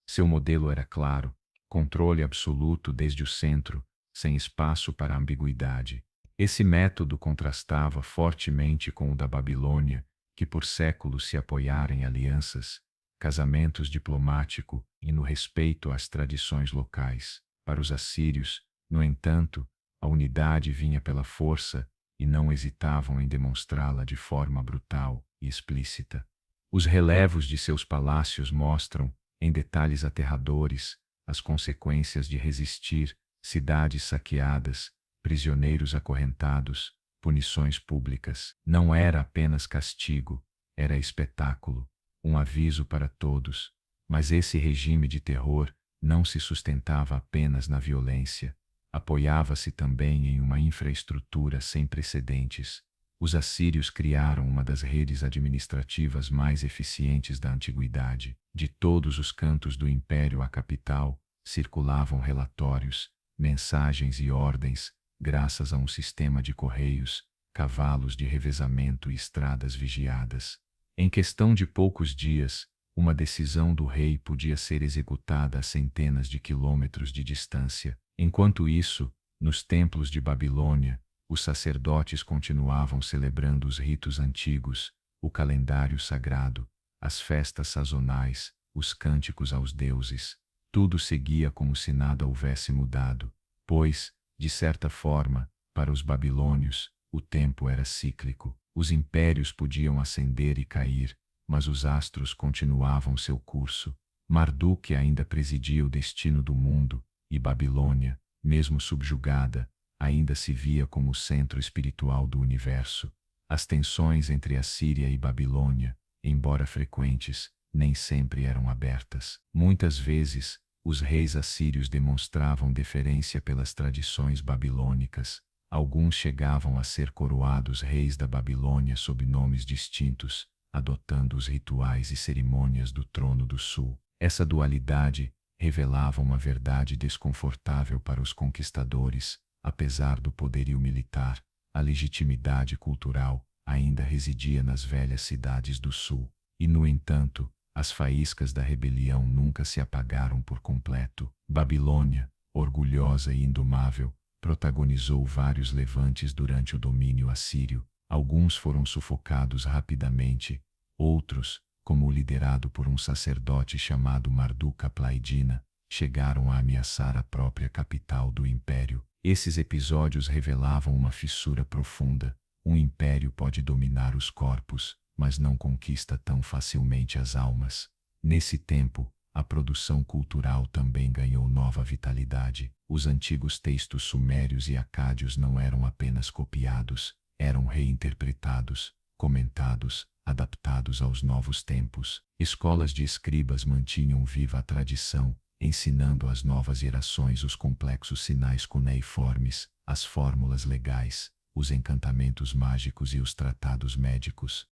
Seu modelo era claro, controle absoluto desde o centro, sem espaço para ambiguidade. Esse método contrastava fortemente com o da Babilônia, que por séculos se apoiara em alianças, casamentos diplomáticos e no respeito às tradições locais. Para os assírios, no entanto, a unidade vinha pela força e não hesitavam em demonstrá-la de forma brutal e explícita. Os relevos de seus palácios mostram, em detalhes aterradores, as consequências de resistir, cidades saqueadas, prisioneiros acorrentados, punições públicas. Não era apenas castigo, era espetáculo, um aviso para todos. Mas esse regime de terror não se sustentava apenas na violência, apoiava-se também em uma infraestrutura sem precedentes. Os assírios criaram uma das redes administrativas mais eficientes da antiguidade. De todos os cantos do império à capital, circulavam relatórios, mensagens e ordens, graças a um sistema de correios, cavalos de revezamento e estradas vigiadas. Em questão de poucos dias, uma decisão do rei podia ser executada a centenas de quilômetros de distância. Enquanto isso, nos templos de Babilônia, os sacerdotes continuavam celebrando os ritos antigos, o calendário sagrado, as festas sazonais, os cânticos aos deuses. Tudo seguia como se nada houvesse mudado, pois, de certa forma, para os babilônios, o tempo era cíclico. Os impérios podiam ascender e cair, mas os astros continuavam seu curso. Marduk ainda presidia o destino do mundo, e Babilônia, mesmo subjugada, ainda se via como o centro espiritual do universo. As tensões entre Assíria e Babilônia, embora frequentes, nem sempre eram abertas. Muitas vezes, os reis assírios demonstravam deferência pelas tradições babilônicas. Alguns chegavam a ser coroados reis da Babilônia sob nomes distintos, adotando os rituais e cerimônias do trono do sul. Essa dualidade revelava uma verdade desconfortável para os conquistadores. Apesar do poderio militar, a legitimidade cultural ainda residia nas velhas cidades do sul. E, no entanto, as faíscas da rebelião nunca se apagaram por completo. Babilônia, orgulhosa e indomável, protagonizou vários levantes durante o domínio assírio. Alguns foram sufocados rapidamente, outros, como o liderado por um sacerdote chamado Marduk-Aplaidina, chegaram a ameaçar a própria capital do império. Esses episódios revelavam uma fissura profunda. Um império pode dominar os corpos, mas não conquista tão facilmente as almas. Nesse tempo, a produção cultural também ganhou nova vitalidade. Os antigos textos sumérios e acádios não eram apenas copiados, eram reinterpretados, comentados, adaptados aos novos tempos. Escolas de escribas mantinham viva a tradição, ensinando às novas gerações os complexos sinais cuneiformes, as fórmulas legais, os encantamentos mágicos e os tratados médicos.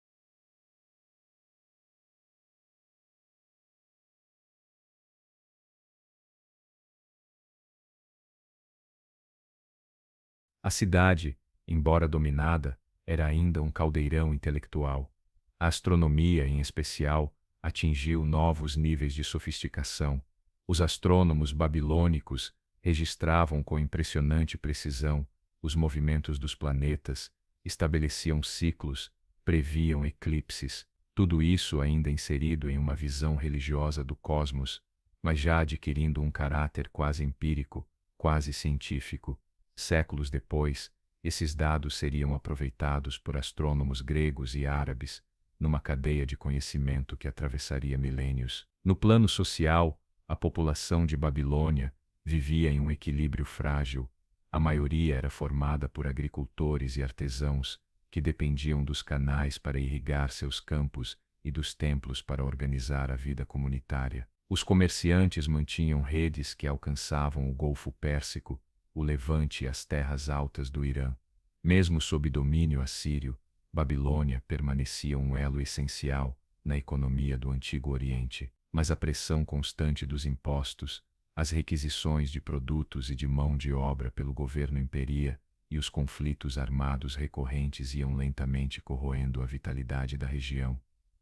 A cidade, embora dominada, era ainda um caldeirão intelectual. A astronomia, em especial, atingiu novos níveis de sofisticação. Os astrônomos babilônicos registravam com impressionante precisão os movimentos dos planetas, estabeleciam ciclos, previam eclipses, tudo isso ainda inserido em uma visão religiosa do cosmos, mas já adquirindo um caráter quase empírico, quase científico. Séculos depois, esses dados seriam aproveitados por astrônomos gregos e árabes, numa cadeia de conhecimento que atravessaria milênios. No plano social, a população de Babilônia vivia em um equilíbrio frágil. A maioria era formada por agricultores e artesãos, que dependiam dos canais para irrigar seus campos e dos templos para organizar a vida comunitária. Os comerciantes mantinham redes que alcançavam o Golfo Pérsico, o Levante e as terras altas do Irã. Mesmo sob domínio assírio, Babilônia permanecia um elo essencial na economia do Antigo Oriente, mas a pressão constante dos impostos, as requisições de produtos e de mão de obra pelo governo imperia, e os conflitos armados recorrentes iam lentamente corroendo a vitalidade da região.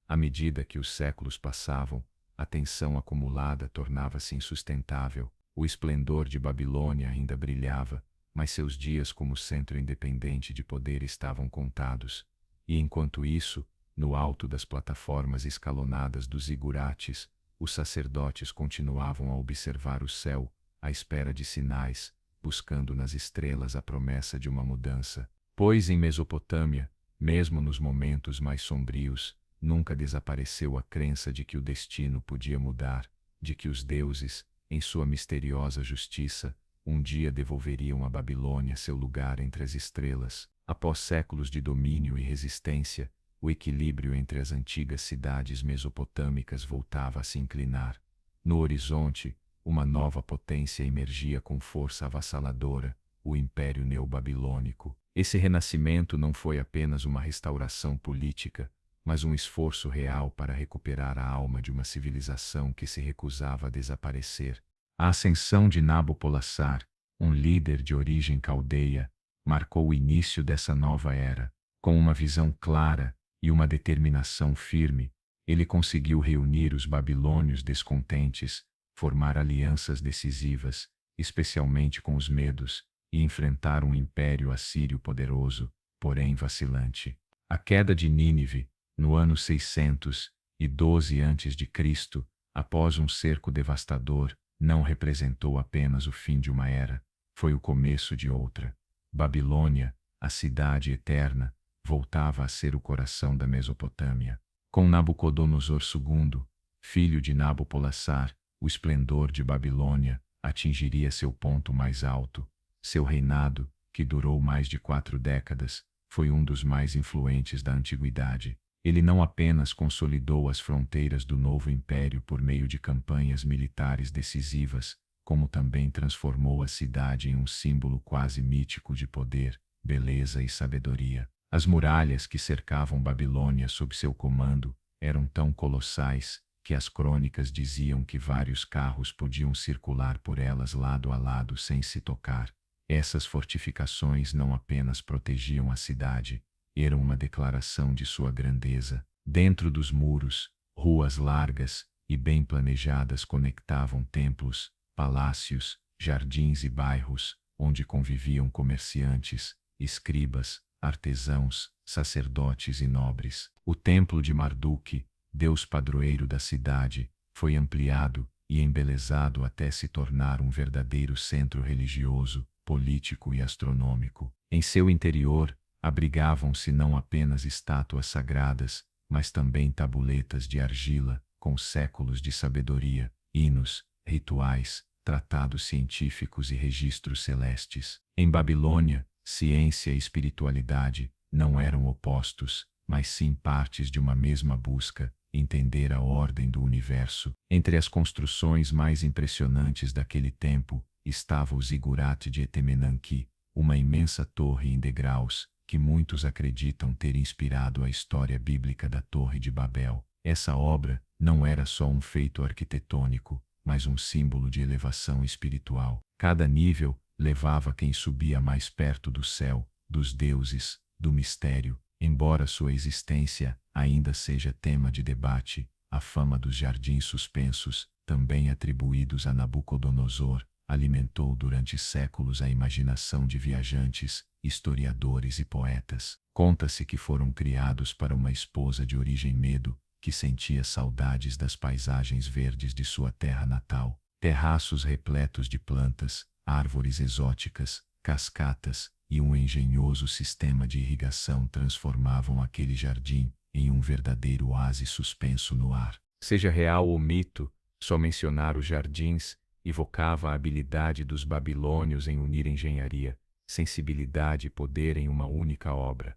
À medida que os séculos passavam, a tensão acumulada tornava-se insustentável. O esplendor de Babilônia ainda brilhava, mas seus dias como centro independente de poder estavam contados. E enquanto isso, no alto das plataformas escalonadas dos zigurates, os sacerdotes continuavam a observar o céu, à espera de sinais, buscando nas estrelas a promessa de uma mudança. Pois em Mesopotâmia, mesmo nos momentos mais sombrios, nunca desapareceu a crença de que o destino podia mudar, de que os deuses, em sua misteriosa justiça, um dia devolveriam a Babilônia seu lugar entre as estrelas. Após séculos de domínio e resistência, o equilíbrio entre as antigas cidades mesopotâmicas voltava a se inclinar. No horizonte, uma nova potência emergia com força avassaladora, o Império Neobabilônico. Esse renascimento não foi apenas uma restauração política, mas um esforço real para recuperar a alma de uma civilização que se recusava a desaparecer. A ascensão de Nabopolassar, um líder de origem caldeia, marcou o início dessa nova era. Com uma visão clara e uma determinação firme, ele conseguiu reunir os babilônios descontentes, formar alianças decisivas, especialmente com os medos, e enfrentar um império assírio poderoso, porém vacilante. A queda de Nínive, no ano 612 a.C., após um cerco devastador, não representou apenas o fim de uma era, foi o começo de outra. Babilônia, a cidade eterna, voltava a ser o coração da Mesopotâmia. Com Nabucodonosor II, filho de Nabopolassar, o esplendor de Babilônia atingiria seu ponto mais alto. Seu reinado, que durou mais de 4 décadas, foi um dos mais influentes da antiguidade. Ele não apenas consolidou as fronteiras do novo império por meio de campanhas militares decisivas, como também transformou a cidade em um símbolo quase mítico de poder, beleza e sabedoria. As muralhas que cercavam Babilônia sob seu comando eram tão colossais que as crônicas diziam que vários carros podiam circular por elas lado a lado sem se tocar. Essas fortificações não apenas protegiam a cidade, eram uma declaração de sua grandeza. Dentro dos muros, ruas largas e bem planejadas conectavam templos, palácios, jardins e bairros, onde conviviam comerciantes, escribas, artesãos, sacerdotes e nobres. O templo de Marduk, deus padroeiro da cidade, foi ampliado e embelezado até se tornar um verdadeiro centro religioso, político e astronômico. Em seu interior, abrigavam-se não apenas estátuas sagradas, mas também tabuletas de argila, com séculos de sabedoria, hinos, rituais, tratados científicos e registros celestes. Em Babilônia, ciência e espiritualidade não eram opostos, mas sim partes de uma mesma busca, entender a ordem do universo. Entre as construções mais impressionantes daquele tempo, estava o zigurate de Etemenanki, uma imensa torre em degraus, que muitos acreditam ter inspirado a história bíblica da Torre de Babel. Essa obra não era só um feito arquitetônico, mas um símbolo de elevação espiritual. Cada nível levava quem subia mais perto do céu, dos deuses, do mistério. Embora sua existência ainda seja tema de debate, a fama dos jardins suspensos, também atribuídos a Nabucodonosor, alimentou durante séculos a imaginação de viajantes, historiadores e poetas. Conta-se que foram criados para uma esposa de origem medo, que sentia saudades das paisagens verdes de sua terra natal. Terraços repletos de plantas, árvores exóticas, cascatas e um engenhoso sistema de irrigação transformavam aquele jardim em um verdadeiro oásis suspenso no ar. Seja real ou mito, só mencionar os jardins evocava a habilidade dos babilônios em unir engenharia, sensibilidade e poder em uma única obra.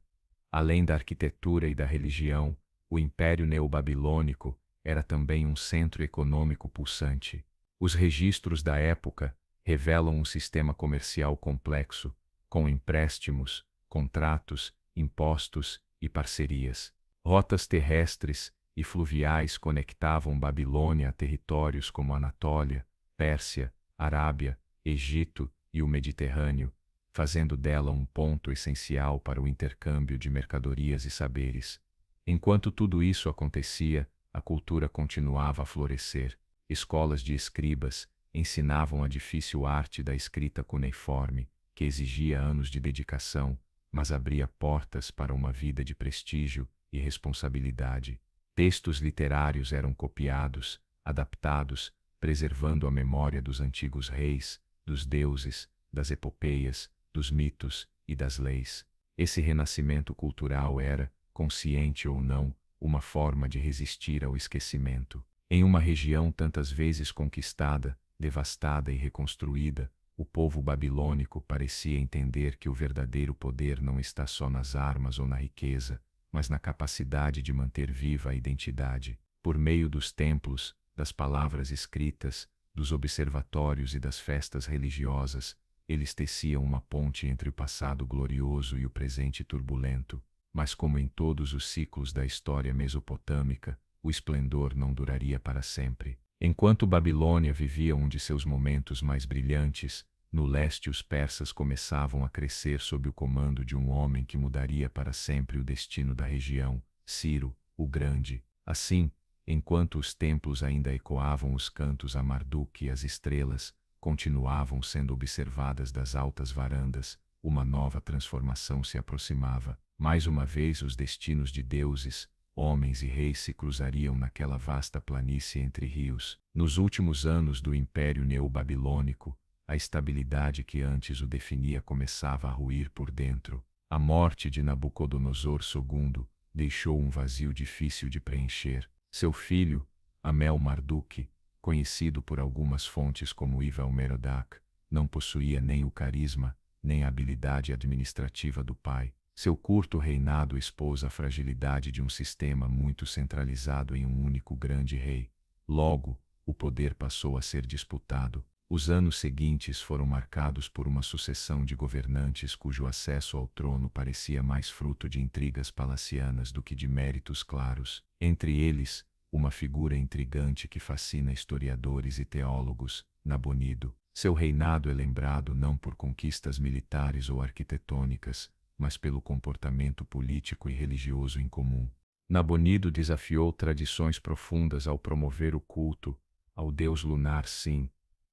Além da arquitetura e da religião, o Império Neobabilônico era também um centro econômico pulsante. Os registros da época revelam um sistema comercial complexo, com empréstimos, contratos, impostos e parcerias. Rotas terrestres e fluviais conectavam Babilônia a territórios como Anatólia, Pérsia, Arábia, Egito e o Mediterrâneo, fazendo dela um ponto essencial para o intercâmbio de mercadorias e saberes. Enquanto tudo isso acontecia, a cultura continuava a florescer. Escolas de escribas ensinavam a difícil arte da escrita cuneiforme, que exigia anos de dedicação, mas abria portas para uma vida de prestígio e responsabilidade. Textos literários eram copiados, adaptados, preservando a memória dos antigos reis, dos deuses, das epopeias, dos mitos e das leis. Esse renascimento cultural era, consciente ou não, uma forma de resistir ao esquecimento. Em uma região tantas vezes conquistada, devastada e reconstruída, o povo babilônico parecia entender que o verdadeiro poder não está só nas armas ou na riqueza, mas na capacidade de manter viva a identidade. Por meio dos templos, das palavras escritas, dos observatórios e das festas religiosas, eles teciam uma ponte entre o passado glorioso e o presente turbulento. Mas como em todos os ciclos da história mesopotâmica, o esplendor não duraria para sempre. Enquanto Babilônia vivia um de seus momentos mais brilhantes, no leste os persas começavam a crescer sob o comando de um homem que mudaria para sempre o destino da região, Ciro, o Grande. Assim, enquanto os templos ainda ecoavam os cantos a Marduk e as estrelas, continuavam sendo observadas das altas varandas, uma nova transformação se aproximava. Mais uma vez os destinos de deuses, homens e reis se cruzariam naquela vasta planície entre rios. Nos últimos anos do Império Neobabilônico, a estabilidade que antes o definia começava a ruir por dentro. A morte de Nabucodonosor II deixou um vazio difícil de preencher. Seu filho, Amel-Marduk, conhecido por algumas fontes como Ivel-Merodach, não possuía nem o carisma, nem a habilidade administrativa do pai. Seu curto reinado expôs a fragilidade de um sistema muito centralizado em um único grande rei. Logo, o poder passou a ser disputado. Os anos seguintes foram marcados por uma sucessão de governantes cujo acesso ao trono parecia mais fruto de intrigas palacianas do que de méritos claros. Entre eles, uma figura intrigante que fascina historiadores e teólogos, Nabonido. Seu reinado é lembrado não por conquistas militares ou arquitetônicas, mas pelo comportamento político e religioso incomum. Nabonido desafiou tradições profundas ao promover o culto ao deus lunar Sin,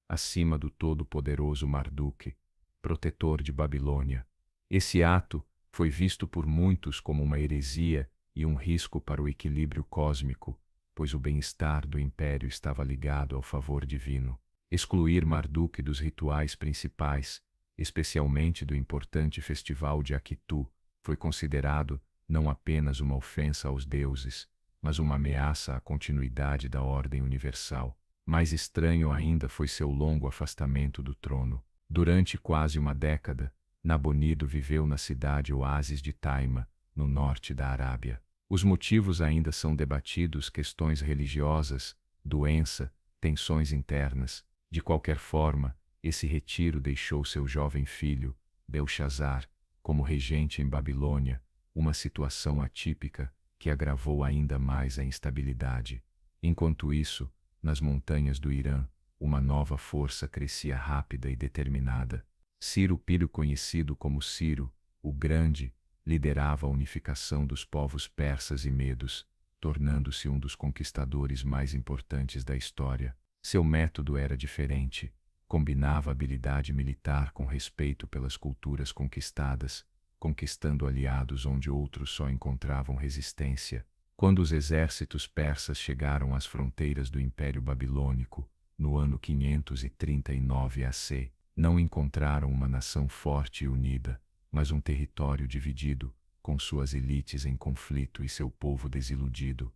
acima do todo-poderoso Marduk, protetor de Babilônia. Esse ato foi visto por muitos como uma heresia e um risco para o equilíbrio cósmico, pois o bem-estar do império estava ligado ao favor divino. Excluir Marduk dos rituais principais, especialmente do importante festival de Akitu, foi considerado não apenas uma ofensa aos deuses, mas uma ameaça à continuidade da ordem universal. Mais estranho ainda foi seu longo afastamento do trono. Durante quase uma década, Nabonido viveu na cidade oásis de Taima, no norte da Arábia. Os motivos ainda são debatidos: questões religiosas, doença, tensões internas. De qualquer forma, esse retiro deixou seu jovem filho, Belshazar, como regente em Babilônia, uma situação atípica que agravou ainda mais a instabilidade. Enquanto isso, nas montanhas do Irã, uma nova força crescia rápida e determinada. Ciro Pírio, conhecido como Ciro, o Grande, liderava a unificação dos povos persas e medos, tornando-se um dos conquistadores mais importantes da história. Seu método era diferente. combinava habilidade militar com respeito pelas culturas conquistadas, conquistando aliados onde outros só encontravam resistência. Quando os exércitos persas chegaram às fronteiras do Império Babilônico, no ano 539 AC, não encontraram uma nação forte e unida, mas um território dividido, com suas elites em conflito e seu povo desiludido.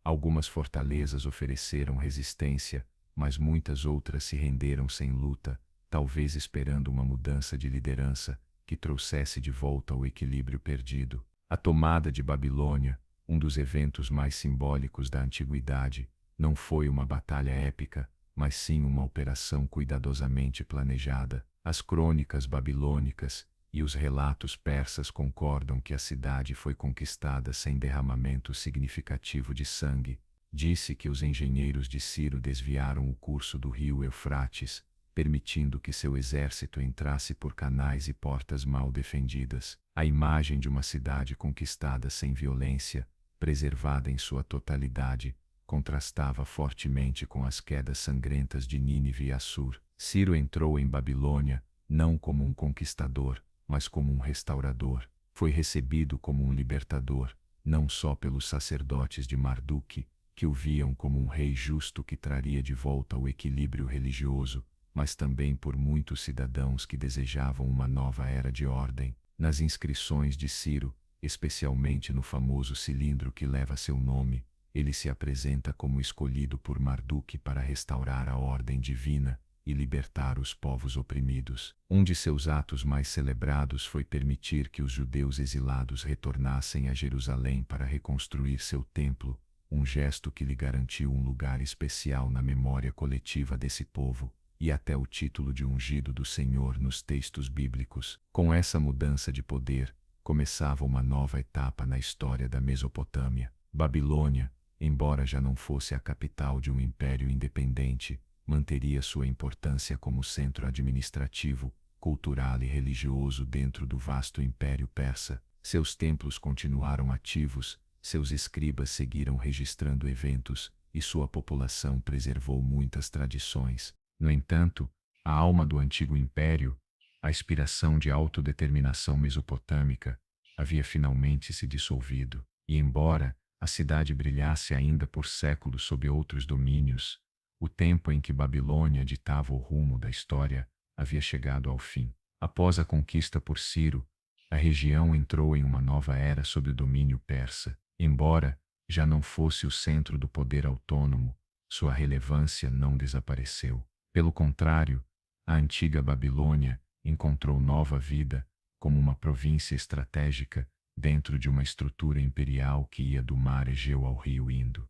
Algumas fortalezas ofereceram resistência, mas muitas outras se renderam sem luta, talvez esperando uma mudança de liderança que trouxesse de volta o equilíbrio perdido. A tomada de Babilônia, um dos eventos mais simbólicos da antiguidade, não foi uma batalha épica, mas sim uma operação cuidadosamente planejada. As crônicas babilônicas e os relatos persas concordam que a cidade foi conquistada sem derramamento significativo de sangue. Disse que os engenheiros de Ciro desviaram o curso do rio Eufrates, permitindo que seu exército entrasse por canais e portas mal defendidas. A imagem de uma cidade conquistada sem violência, preservada em sua totalidade, contrastava fortemente com as quedas sangrentas de Nínive e Assur. Ciro entrou em Babilônia, não como um conquistador, mas como um restaurador. Foi recebido como um libertador, não só pelos sacerdotes de Marduk, que o viam como um rei justo que traria de volta o equilíbrio religioso, mas também por muitos cidadãos que desejavam uma nova era de ordem. Nas inscrições de Ciro, especialmente no famoso cilindro que leva seu nome, ele se apresenta como escolhido por Marduk para restaurar a ordem divina e libertar os povos oprimidos. Um de seus atos mais celebrados foi permitir que os judeus exilados retornassem a Jerusalém para reconstruir seu templo, um gesto que lhe garantiu um lugar especial na memória coletiva desse povo, e até o título de ungido do Senhor nos textos bíblicos. Com essa mudança de poder, começava uma nova etapa na história da Mesopotâmia. Babilônia, embora já não fosse a capital de um império independente, manteria sua importância como centro administrativo, cultural e religioso dentro do vasto Império Persa. Seus templos continuaram ativos, seus escribas seguiram registrando eventos, e sua população preservou muitas tradições. No entanto, a alma do antigo império, a aspiração de autodeterminação mesopotâmica, havia finalmente se dissolvido, e embora a cidade brilhasse ainda por séculos sob outros domínios, o tempo em que Babilônia ditava o rumo da história havia chegado ao fim. Após a conquista por Ciro, a região entrou em uma nova era sob o domínio persa. Embora já não fosse o centro do poder autônomo, sua relevância não desapareceu. Pelo contrário, a antiga Babilônia encontrou nova vida como uma província estratégica dentro de uma estrutura imperial que ia do mar Egeu ao rio Indo.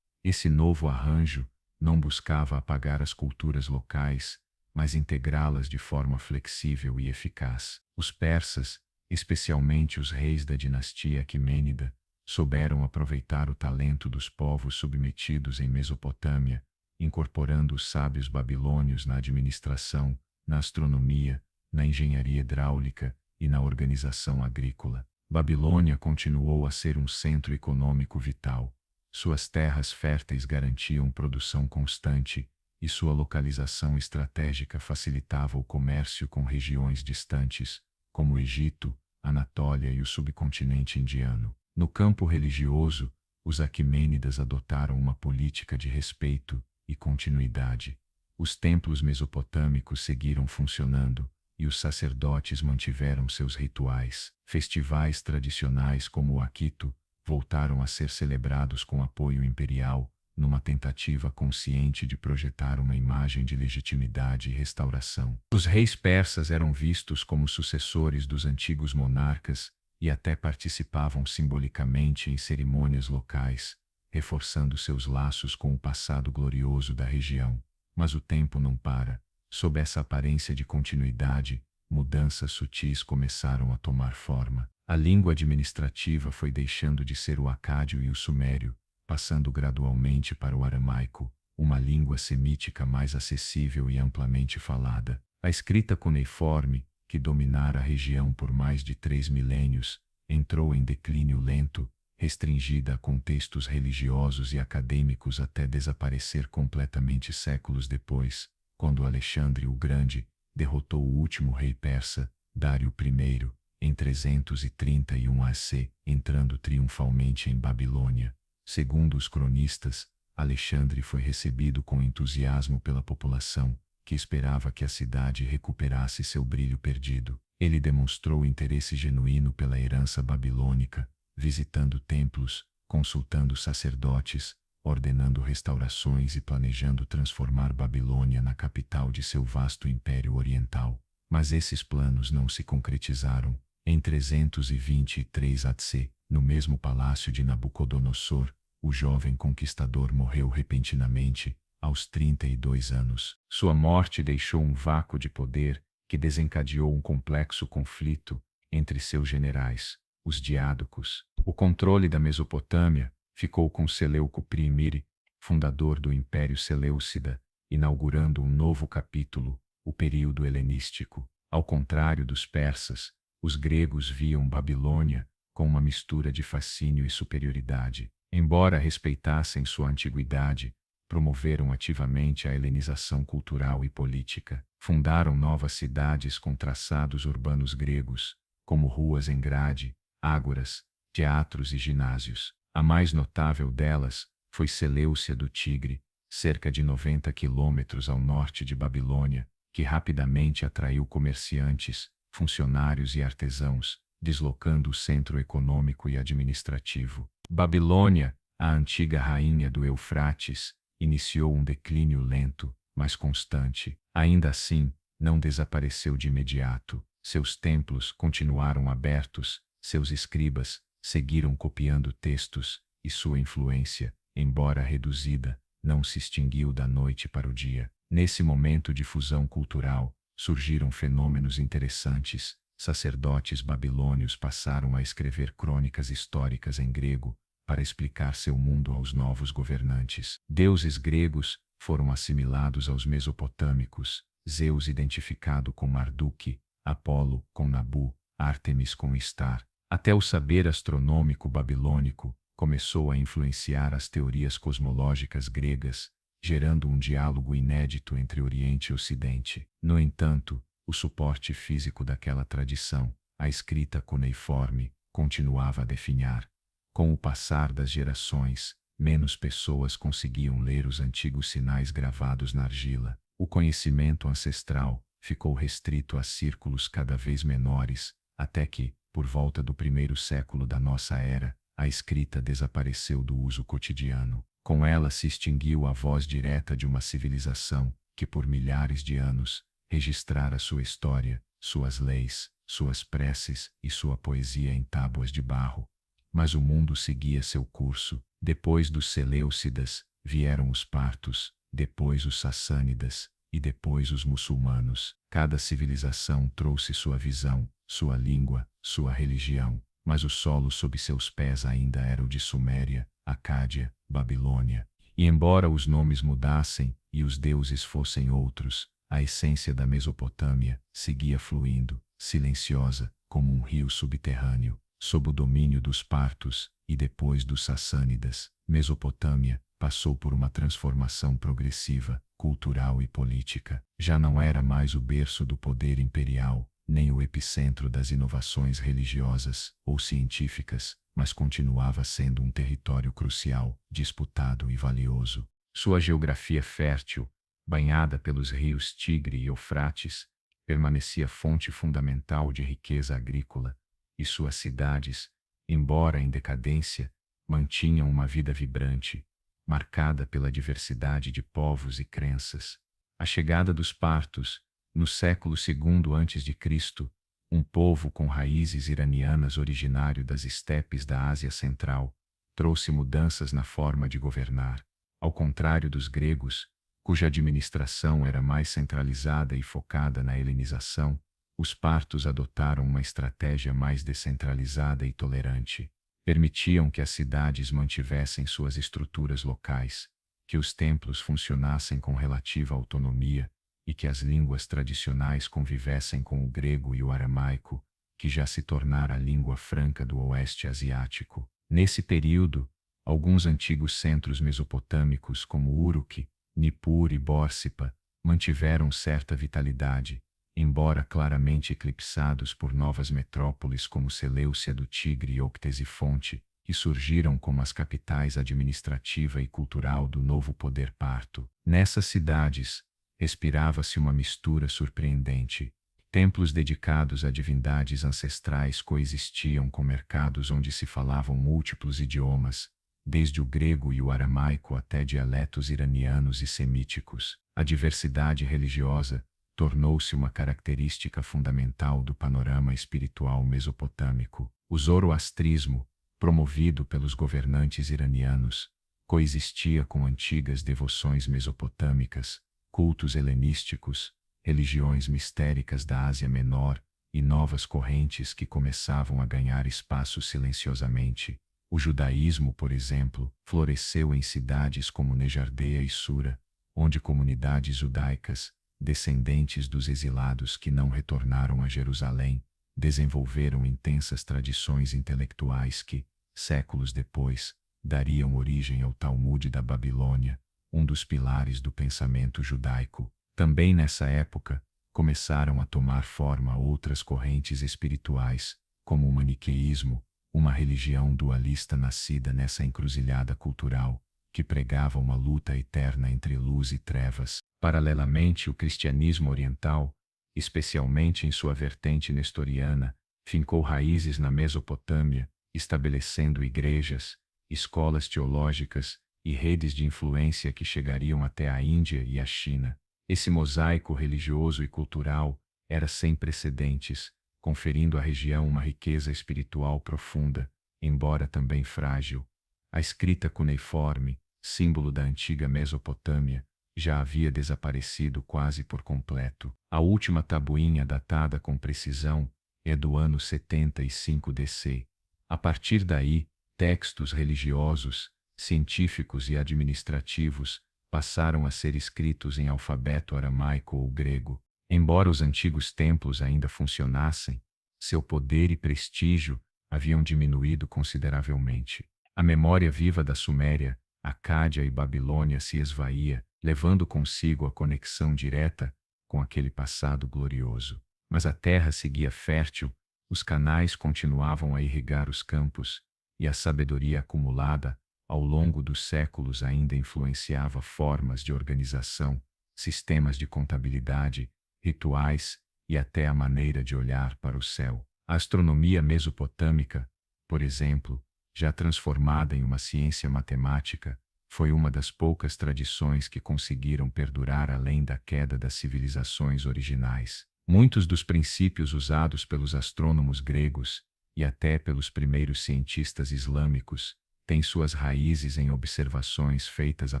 Esse novo arranjo não buscava apagar as culturas locais, mas integrá-las de forma flexível e eficaz. Os persas, especialmente os reis da dinastia Aquimênida, souberam aproveitar o talento dos povos submetidos em Mesopotâmia, incorporando os sábios babilônios na administração, na astronomia, na engenharia hidráulica e na organização agrícola. Babilônia continuou a ser um centro econômico vital. Suas terras férteis garantiam produção constante, e sua localização estratégica facilitava o comércio com regiões distantes, como o Egito, Anatólia e o subcontinente indiano. No campo religioso, os Aquimênidas adotaram uma política de respeito e continuidade. Os templos mesopotâmicos seguiram funcionando, e os sacerdotes mantiveram seus rituais. Festivais tradicionais como o Akito voltaram a ser celebrados com apoio imperial, numa tentativa consciente de projetar uma imagem de legitimidade e restauração. Os reis persas eram vistos como sucessores dos antigos monarcas e até participavam simbolicamente em cerimônias locais, reforçando seus laços com o passado glorioso da região. Mas o tempo não para. Sob essa aparência de continuidade, mudanças sutis começaram a tomar forma. A língua administrativa foi deixando de ser o acádio e o sumério, passando gradualmente para o aramaico, uma língua semítica mais acessível e amplamente falada. A escrita cuneiforme, que dominara a região por mais de 3 milênios, entrou em declínio lento, restringida a contextos religiosos e acadêmicos até desaparecer completamente séculos depois, quando Alexandre o Grande derrotou o último rei persa, Dário I, em 331 AC, entrando triunfalmente em Babilônia. Segundo os cronistas, Alexandre foi recebido com entusiasmo pela população, que esperava que a cidade recuperasse seu brilho perdido. Ele demonstrou interesse genuíno pela herança babilônica, visitando templos, consultando sacerdotes, ordenando restaurações e planejando transformar Babilônia na capital de seu vasto império oriental. Mas esses planos não se concretizaram. Em 323 AC, no mesmo palácio de Nabucodonosor, o jovem conquistador morreu repentinamente, aos 32 anos. Sua morte deixou um vácuo de poder que desencadeou um complexo conflito entre seus generais, os diádocos. O controle da Mesopotâmia ficou com Seleuco I, fundador do Império Seleucida, inaugurando um novo capítulo, o período helenístico. Ao contrário dos persas, os gregos viam Babilônia com uma mistura de fascínio e superioridade. Embora respeitassem sua antiguidade, promoveram ativamente a helenização cultural e política. Fundaram novas cidades com traçados urbanos gregos, como ruas em grade, ágoras, teatros e ginásios. A mais notável delas foi Seleucia do Tigre, cerca de 90 quilômetros ao norte de Babilônia, que rapidamente atraiu comerciantes, funcionários e artesãos, deslocando o centro econômico e administrativo. Babilônia, a antiga rainha do Eufrates, iniciou um declínio lento, mas constante. Ainda assim, não desapareceu de imediato. Seus templos continuaram abertos, seus escribas seguiram copiando textos, e sua influência, embora reduzida, não se extinguiu da noite para o dia. Nesse momento de fusão cultural, surgiram fenômenos interessantes. Sacerdotes babilônios passaram a escrever crônicas históricas em grego, para explicar seu mundo aos novos governantes. Deuses gregos foram assimilados aos mesopotâmicos, Zeus identificado com Marduk, Apolo com Nabu, Ártemis com Istar. Até o saber astronômico babilônico começou a influenciar as teorias cosmológicas gregas, gerando um diálogo inédito entre Oriente e Ocidente. No entanto, o suporte físico daquela tradição, a escrita cuneiforme, continuava a definhar. Com o passar das gerações, menos pessoas conseguiam ler os antigos sinais gravados na argila. O conhecimento ancestral ficou restrito a círculos cada vez menores, até que, por volta do primeiro século da nossa era, a escrita desapareceu do uso cotidiano. Com ela se extinguiu a voz direta de uma civilização que, por milhares de anos, registrara sua história, suas leis, suas preces e sua poesia em tábuas de barro. Mas o mundo seguia seu curso. Depois dos Seleucidas, vieram os partos, depois os sassânidas, e depois os muçulmanos. Cada civilização trouxe sua visão, sua língua, sua religião, mas o solo sob seus pés ainda era o de Suméria, Acádia, Babilônia. E embora os nomes mudassem e os deuses fossem outros, a essência da Mesopotâmia seguia fluindo, silenciosa, como um rio subterrâneo. Sob o domínio dos partos, e depois dos sassânidas, Mesopotâmia passou por uma transformação progressiva, cultural e política. Já não era mais o berço do poder imperial, nem o epicentro das inovações religiosas ou científicas, mas continuava sendo um território crucial, disputado e valioso. Sua geografia fértil, banhada pelos rios Tigre e Eufrates, permanecia fonte fundamental de riqueza agrícola, e suas cidades, embora em decadência, mantinham uma vida vibrante, marcada pela diversidade de povos e crenças. A chegada dos partos, no século II a.C., um povo com raízes iranianas originário das estepes da Ásia Central, trouxe mudanças na forma de governar. Ao contrário dos gregos, cuja administração era mais centralizada e focada na helenização, os partos adotaram uma estratégia mais descentralizada e tolerante. Permitiam que as cidades mantivessem suas estruturas locais, que os templos funcionassem com relativa autonomia e que as línguas tradicionais convivessem com o grego e o aramaico, que já se tornara a língua franca do oeste asiático. Nesse período, alguns antigos centros mesopotâmicos como Uruk, Nippur e Bórsipa mantiveram certa vitalidade, embora claramente eclipsados por novas metrópoles como Seleucia do Tigre e Octesifonte, que surgiram como as capitais administrativa e cultural do novo poder parto. Nessas cidades, respirava-se uma mistura surpreendente. Templos dedicados a divindades ancestrais coexistiam com mercados onde se falavam múltiplos idiomas, desde o grego e o aramaico até dialetos iranianos e semíticos. A diversidade religiosa tornou-se uma característica fundamental do panorama espiritual mesopotâmico. O zoroastrismo, promovido pelos governantes iranianos, coexistia com antigas devoções mesopotâmicas, cultos helenísticos, religiões mistéricas da Ásia Menor e novas correntes que começavam a ganhar espaço silenciosamente. O judaísmo, por exemplo, floresceu em cidades como Nejardeia e Sura, onde comunidades judaicas, descendentes dos exilados que não retornaram a Jerusalém, desenvolveram intensas tradições intelectuais que, séculos depois, dariam origem ao Talmud da Babilônia, um dos pilares do pensamento judaico. Também nessa época, começaram a tomar forma outras correntes espirituais, como o maniqueísmo, uma religião dualista nascida nessa encruzilhada cultural, que pregava uma luta eterna entre luz e trevas. Paralelamente, o cristianismo oriental, especialmente em sua vertente nestoriana, fincou raízes na Mesopotâmia, estabelecendo igrejas, escolas teológicas e redes de influência que chegariam até a Índia e a China. Esse mosaico religioso e cultural era sem precedentes, conferindo à região uma riqueza espiritual profunda, embora também frágil. A escrita cuneiforme, símbolo da antiga Mesopotâmia, já havia desaparecido quase por completo. A última tabuinha datada com precisão é do ano 75 DC. A partir daí, textos religiosos, científicos e administrativos passaram a ser escritos em alfabeto aramaico ou grego. Embora os antigos templos ainda funcionassem, seu poder e prestígio haviam diminuído consideravelmente. A memória viva da Suméria, Acádia e Babilônia se esvaía, levando consigo a conexão direta com aquele passado glorioso. Mas a terra seguia fértil, os canais continuavam a irrigar os campos, e a sabedoria acumulada, ao longo dos séculos, ainda influenciava formas de organização, sistemas de contabilidade, rituais e até a maneira de olhar para o céu. A astronomia mesopotâmica, por exemplo, já transformada em uma ciência matemática, foi uma das poucas tradições que conseguiram perdurar além da queda das civilizações originais. Muitos dos princípios usados pelos astrônomos gregos e até pelos primeiros cientistas islâmicos têm suas raízes em observações feitas a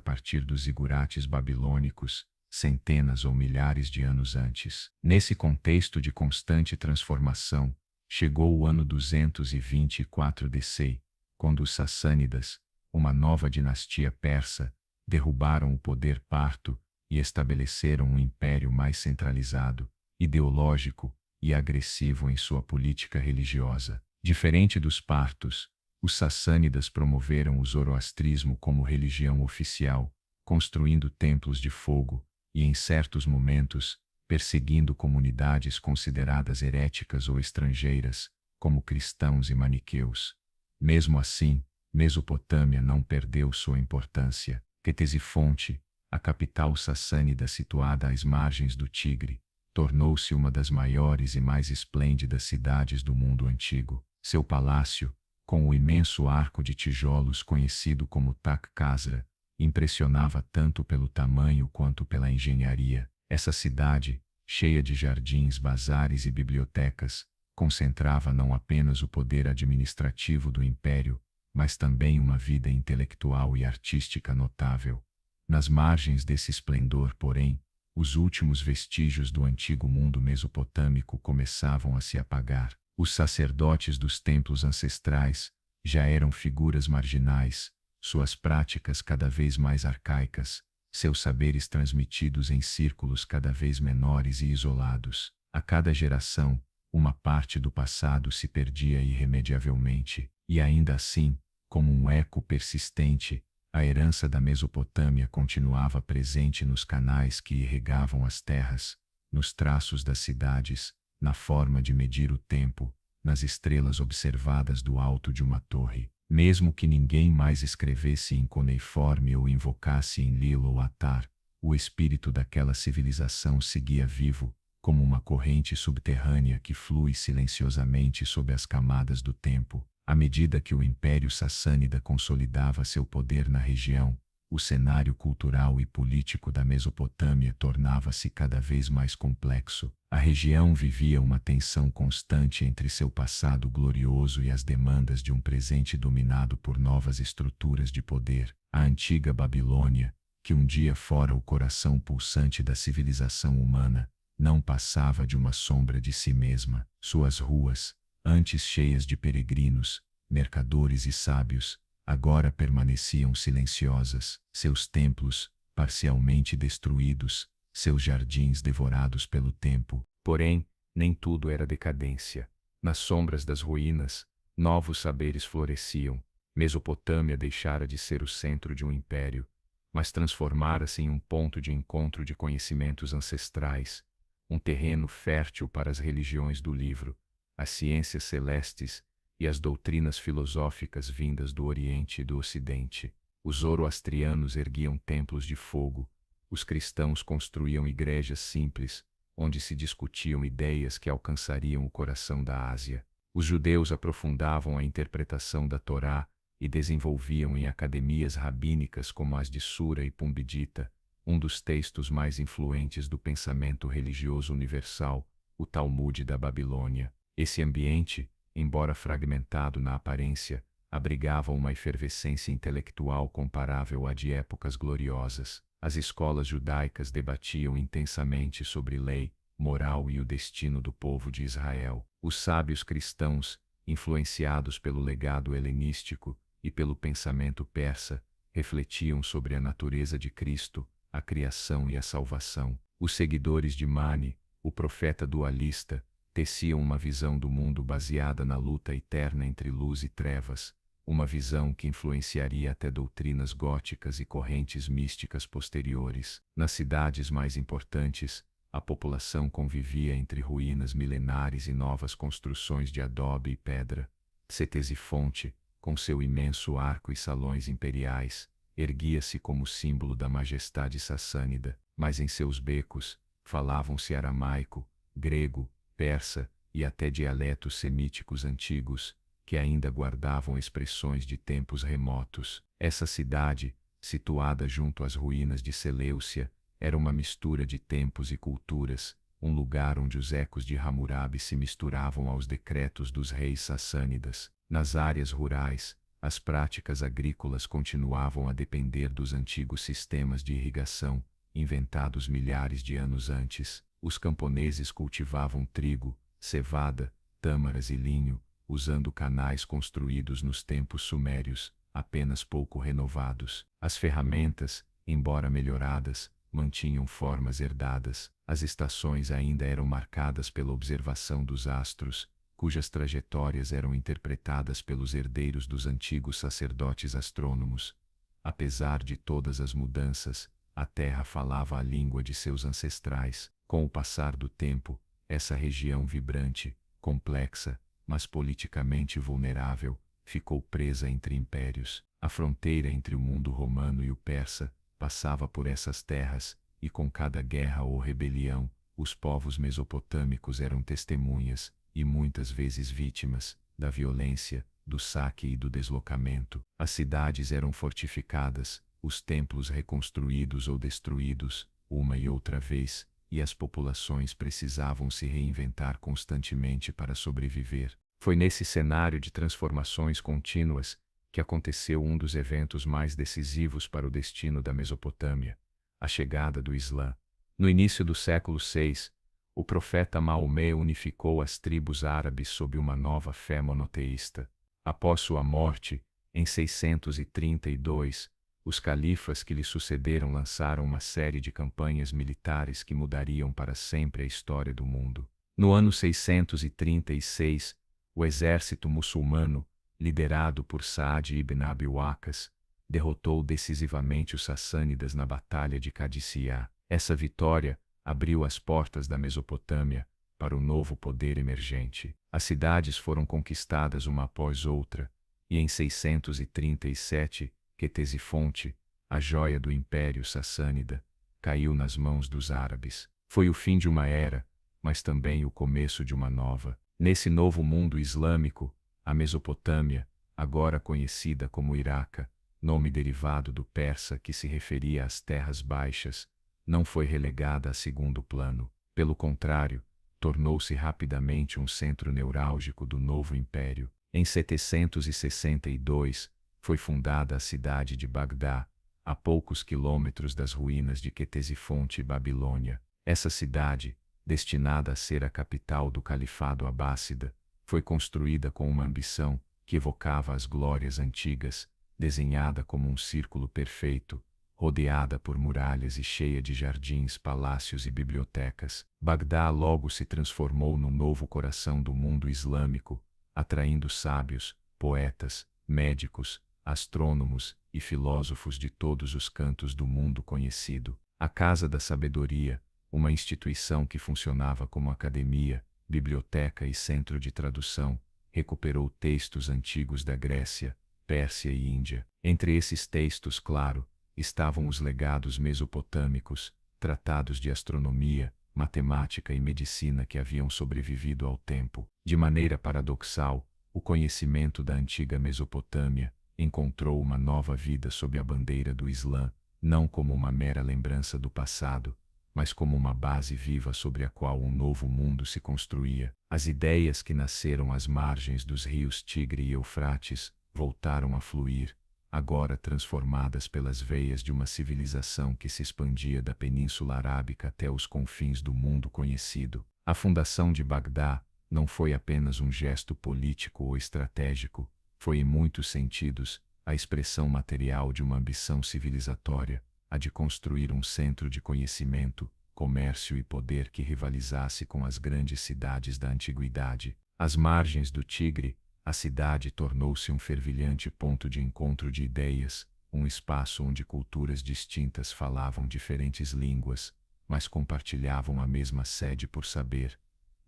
partir dos zigurates babilônicos, centenas ou milhares de anos antes. Nesse contexto de constante transformação, chegou o ano 224 DC, quando os Sassânidas, uma nova dinastia persa, derrubaram o poder parto e estabeleceram um império mais centralizado, ideológico e agressivo em sua política religiosa. Diferente dos partos, os Sassânidas promoveram o zoroastrismo como religião oficial, construindo templos de fogo e, em certos momentos, perseguindo comunidades consideradas heréticas ou estrangeiras, como cristãos e maniqueus. Mesmo assim, Mesopotâmia não perdeu sua importância. Ctesifonte, a capital sassânida situada às margens do Tigre, tornou-se uma das maiores e mais esplêndidas cidades do mundo antigo. Seu palácio, com o imenso arco de tijolos conhecido como Tak Kasra, impressionava tanto pelo tamanho quanto pela engenharia. Essa cidade, cheia de jardins, bazares e bibliotecas, concentrava não apenas o poder administrativo do império, mas também uma vida intelectual e artística notável. Nas margens desse esplendor, porém, os últimos vestígios do antigo mundo mesopotâmico começavam a se apagar. Os sacerdotes dos templos ancestrais já eram figuras marginais, suas práticas cada vez mais arcaicas, seus saberes transmitidos em círculos cada vez menores e isolados. A cada geração, uma parte do passado se perdia irremediavelmente, e ainda assim, como um eco persistente, A herança da Mesopotâmia continuava presente nos canais que irrigavam as terras, nos traços das cidades, na forma de medir o tempo, nas estrelas observadas do alto de uma torre. Mesmo que ninguém mais escrevesse em cuneiforme ou invocasse em Lilo ou Atar, o espírito daquela civilização seguia vivo, como uma corrente subterrânea que flui silenciosamente sob as camadas do tempo. À medida que o Império Sassânida consolidava seu poder na região, o cenário cultural e político da Mesopotâmia tornava-se cada vez mais complexo. A região vivia uma tensão constante entre seu passado glorioso e as demandas de um presente dominado por novas estruturas de poder. A antiga Babilônia, que um dia fora o coração pulsante da civilização humana, não passava de uma sombra de si mesma. Suas ruas, antes cheias de peregrinos, mercadores e sábios, agora permaneciam silenciosas, seus templos, parcialmente destruídos, seus jardins devorados pelo tempo. Porém, nem tudo era decadência. Nas sombras das ruínas, novos saberes floresciam. Mesopotâmia deixara de ser o centro de um império, mas transformara-se em um ponto de encontro de conhecimentos ancestrais, um terreno fértil para as religiões do livro, as ciências celestes e as doutrinas filosóficas vindas do Oriente e do Ocidente. Os zoroastrianos erguiam templos de fogo, os cristãos construíam igrejas simples, onde se discutiam ideias que alcançariam o coração da Ásia. Os judeus aprofundavam a interpretação da Torá e desenvolviam em academias rabínicas como as de Sura e Pumbedita, um dos textos mais influentes do pensamento religioso universal, o Talmud da Babilônia. Esse ambiente, embora fragmentado na aparência, abrigava uma efervescência intelectual comparável à de épocas gloriosas. As escolas judaicas debatiam intensamente sobre lei, moral e o destino do povo de Israel. Os sábios cristãos, influenciados pelo legado helenístico e pelo pensamento persa, refletiam sobre a natureza de Cristo, a criação e a salvação. Os seguidores de Mani, o profeta dualista, teciam uma visão do mundo baseada na luta eterna entre luz e trevas, uma visão que influenciaria até doutrinas góticas e correntes místicas posteriores. Nas cidades mais importantes, a população convivia entre ruínas milenares e novas construções de adobe e pedra. Ctesifonte, com seu imenso arco e salões imperiais, erguia-se como símbolo da majestade sassânida, mas em seus becos, falavam-se aramaico, grego, persa e até dialetos semíticos antigos, que ainda guardavam expressões de tempos remotos. Essa cidade, situada junto às ruínas de Seleucia, era uma mistura de tempos e culturas, um lugar onde os ecos de Hammurabi se misturavam aos decretos dos reis sassânidas. Nas áreas rurais, as práticas agrícolas continuavam a depender dos antigos sistemas de irrigação, inventados milhares de anos antes. Os camponeses cultivavam trigo, cevada, tâmaras e linho, usando canais construídos nos tempos sumérios, apenas pouco renovados. As ferramentas, embora melhoradas, mantinham formas herdadas. As estações ainda eram marcadas pela observação dos astros, cujas trajetórias eram interpretadas pelos herdeiros dos antigos sacerdotes astrônomos. Apesar de todas as mudanças, a Terra falava a língua de seus ancestrais. Com o passar do tempo, essa região vibrante, complexa, mas politicamente vulnerável, ficou presa entre impérios. A fronteira entre o mundo romano e o persa passava por essas terras, e com cada guerra ou rebelião, os povos mesopotâmicos eram testemunhas, e muitas vezes vítimas, da violência, do saque e do deslocamento. As cidades eram fortificadas, os templos reconstruídos ou destruídos, uma e outra vez, e as populações precisavam se reinventar constantemente para sobreviver. Foi nesse cenário de transformações contínuas que aconteceu um dos eventos mais decisivos para o destino da Mesopotâmia, a chegada do Islã. No início do século VI, o profeta Maomé unificou as tribos árabes sob uma nova fé monoteísta. Após sua morte, em 632, os califas que lhe sucederam lançaram uma série de campanhas militares que mudariam para sempre a história do mundo. No ano 636, o exército muçulmano, liderado por Saad ibn Abi Waqqas, derrotou decisivamente os sassânidas na Batalha de Cadiciá. Essa vitória abriu as portas da Mesopotâmia para o novo poder emergente. As cidades foram conquistadas uma após outra, e em 637, Quetesifonte, a joia do Império Sassânida, caiu nas mãos dos árabes. Foi o fim de uma era, mas também o começo de uma nova. Nesse novo mundo islâmico, a Mesopotâmia, agora conhecida como Iraca, nome derivado do persa que se referia às terras baixas, não foi relegada a segundo plano. Pelo contrário, tornou-se rapidamente um centro neurálgico do novo império. Em 762, foi fundada a cidade de Bagdá, a poucos quilômetros das ruínas de Quetesifonte e Babilônia. Essa cidade, destinada a ser a capital do Califado Abássida, foi construída com uma ambição que evocava as glórias antigas, desenhada como um círculo perfeito, rodeada por muralhas e cheia de jardins, palácios e bibliotecas. Bagdá logo se transformou no novo coração do mundo islâmico, atraindo sábios, poetas, médicos, astrônomos e filósofos de todos os cantos do mundo conhecido. A Casa da Sabedoria, uma instituição que funcionava como academia, biblioteca e centro de tradução, recuperou textos antigos da Grécia, Pérsia e Índia. Entre esses textos, claro, estavam os legados mesopotâmicos, tratados de astronomia, matemática e medicina que haviam sobrevivido ao tempo. De maneira paradoxal, o conhecimento da antiga Mesopotâmia encontrou uma nova vida sob a bandeira do Islã, não como uma mera lembrança do passado, mas como uma base viva sobre a qual um novo mundo se construía. As ideias que nasceram às margens dos rios Tigre e Eufrates voltaram a fluir, agora transformadas pelas veias de uma civilização que se expandia da Península Arábica até os confins do mundo conhecido. A fundação de Bagdá não foi apenas um gesto político ou estratégico, foi em muitos sentidos a expressão material de uma ambição civilizatória, a de construir um centro de conhecimento, comércio e poder que rivalizasse com as grandes cidades da antiguidade. Às margens do Tigre, a cidade tornou-se um fervilhante ponto de encontro de ideias, um espaço onde culturas distintas falavam diferentes línguas, mas compartilhavam a mesma sede por saber.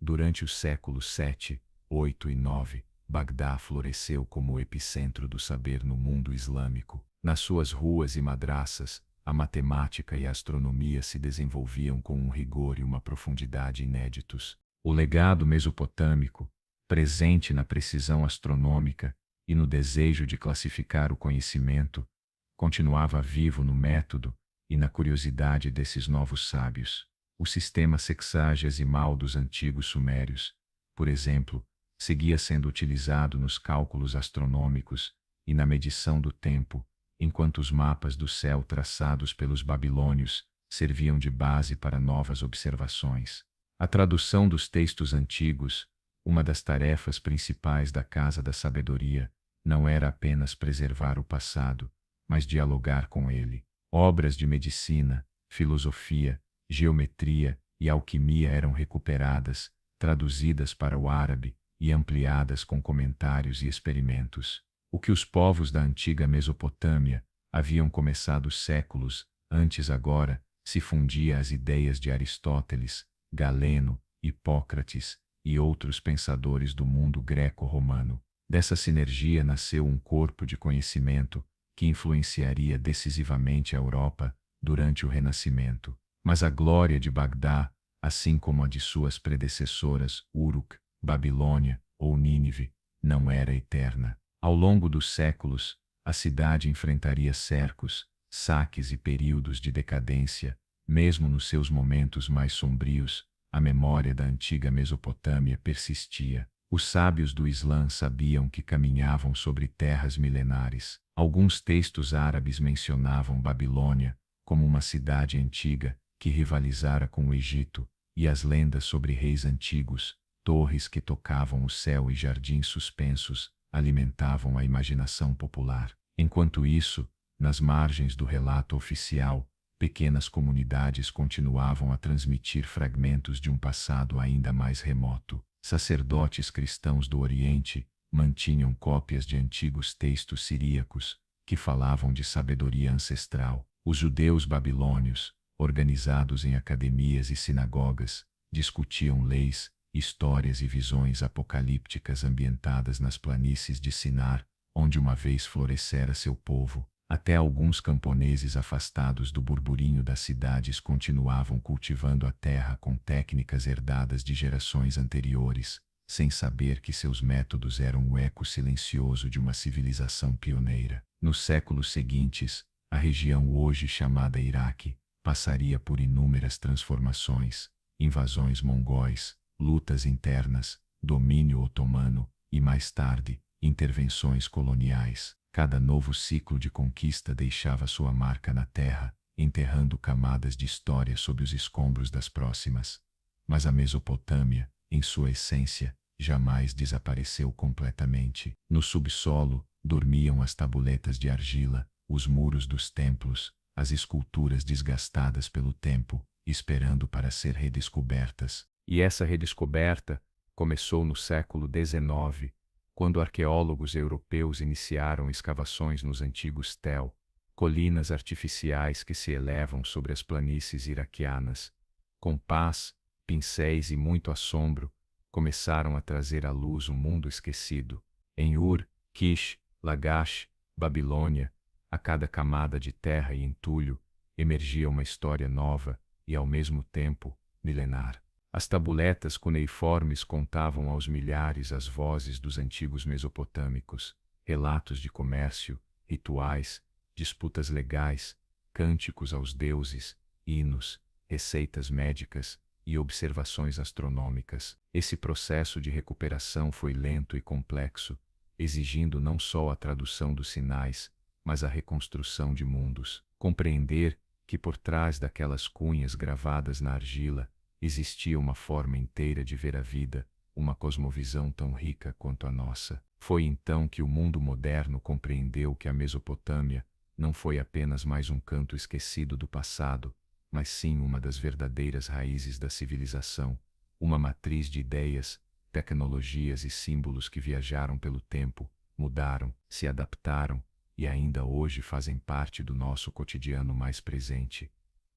Durante os séculos 7, 8 e 9, Bagdá floresceu como o epicentro do saber no mundo islâmico. Nas suas ruas e madraças, a matemática e a astronomia se desenvolviam com um rigor e uma profundidade inéditos. O legado mesopotâmico, presente na precisão astronômica e no desejo de classificar o conhecimento, continuava vivo no método e na curiosidade desses novos sábios. O sistema sexagesimal dos antigos sumérios, por exemplo, seguia sendo utilizado nos cálculos astronômicos e na medição do tempo, enquanto os mapas do céu traçados pelos babilônios serviam de base para novas observações. A tradução dos textos antigos, uma das tarefas principais da Casa da Sabedoria, não era apenas preservar o passado, mas dialogar com ele. Obras de medicina, filosofia, geometria e alquimia eram recuperadas, traduzidas para o árabe e ampliadas com comentários e experimentos. O que os povos da antiga Mesopotâmia haviam começado séculos antes agora se fundia às ideias de Aristóteles, Galeno, Hipócrates e outros pensadores do mundo greco-romano. Dessa sinergia nasceu um corpo de conhecimento que influenciaria decisivamente a Europa durante o Renascimento. Mas a glória de Bagdá, assim como a de suas predecessoras Uruk, Babilônia ou Nínive, não era eterna. Ao longo dos séculos, a cidade enfrentaria cercos, saques e períodos de decadência. Mesmo nos seus momentos mais sombrios, a memória da antiga Mesopotâmia persistia. Os sábios do Islã sabiam que caminhavam sobre terras milenares. Alguns textos árabes mencionavam Babilônia como uma cidade antiga que rivalizara com o Egito, e as lendas sobre reis antigos, torres que tocavam o céu e jardins suspensos, alimentavam a imaginação popular. Enquanto isso, nas margens do relato oficial, pequenas comunidades continuavam a transmitir fragmentos de um passado ainda mais remoto. Sacerdotes cristãos do Oriente mantinham cópias de antigos textos siríacos, que falavam de sabedoria ancestral. Os judeus babilônios, organizados em academias e sinagogas, discutiam leis, histórias e visões apocalípticas ambientadas nas planícies de Sinar, onde uma vez florescera seu povo. Até alguns camponeses afastados do burburinho das cidades continuavam cultivando a terra com técnicas herdadas de gerações anteriores, sem saber que seus métodos eram o eco silencioso de uma civilização pioneira. Nos séculos seguintes, a região hoje chamada Iraque passaria por inúmeras transformações, invasões mongóis, lutas internas, domínio otomano e, mais tarde, intervenções coloniais. Cada novo ciclo de conquista deixava sua marca na terra, enterrando camadas de história sob os escombros das próximas. Mas a Mesopotâmia, em sua essência, jamais desapareceu completamente. No subsolo, dormiam as tabuletas de argila, os muros dos templos, as esculturas desgastadas pelo tempo, esperando para ser redescobertas. E essa redescoberta começou no século XIX, quando arqueólogos europeus iniciaram escavações nos antigos Tel, colinas artificiais que se elevam sobre as planícies iraquianas. Com pás, pincéis e muito assombro, começaram a trazer à luz um mundo esquecido. Em Ur, Kish, Lagash, Babilônia, a cada camada de terra e entulho, emergia uma história nova e, ao mesmo tempo, milenar. As tabuletas cuneiformes contavam aos milhares as vozes dos antigos mesopotâmicos, relatos de comércio, rituais, disputas legais, cânticos aos deuses, hinos, receitas médicas e observações astronômicas. Esse processo de recuperação foi lento e complexo, exigindo não só a tradução dos sinais, mas a reconstrução de mundos. Compreender que por trás daquelas cunhas gravadas na argila existia uma forma inteira de ver a vida, uma cosmovisão tão rica quanto a nossa. Foi então que o mundo moderno compreendeu que a Mesopotâmia não foi apenas mais um canto esquecido do passado, mas sim uma das verdadeiras raízes da civilização, uma matriz de ideias, tecnologias e símbolos que viajaram pelo tempo, mudaram, se adaptaram e ainda hoje fazem parte do nosso cotidiano mais presente.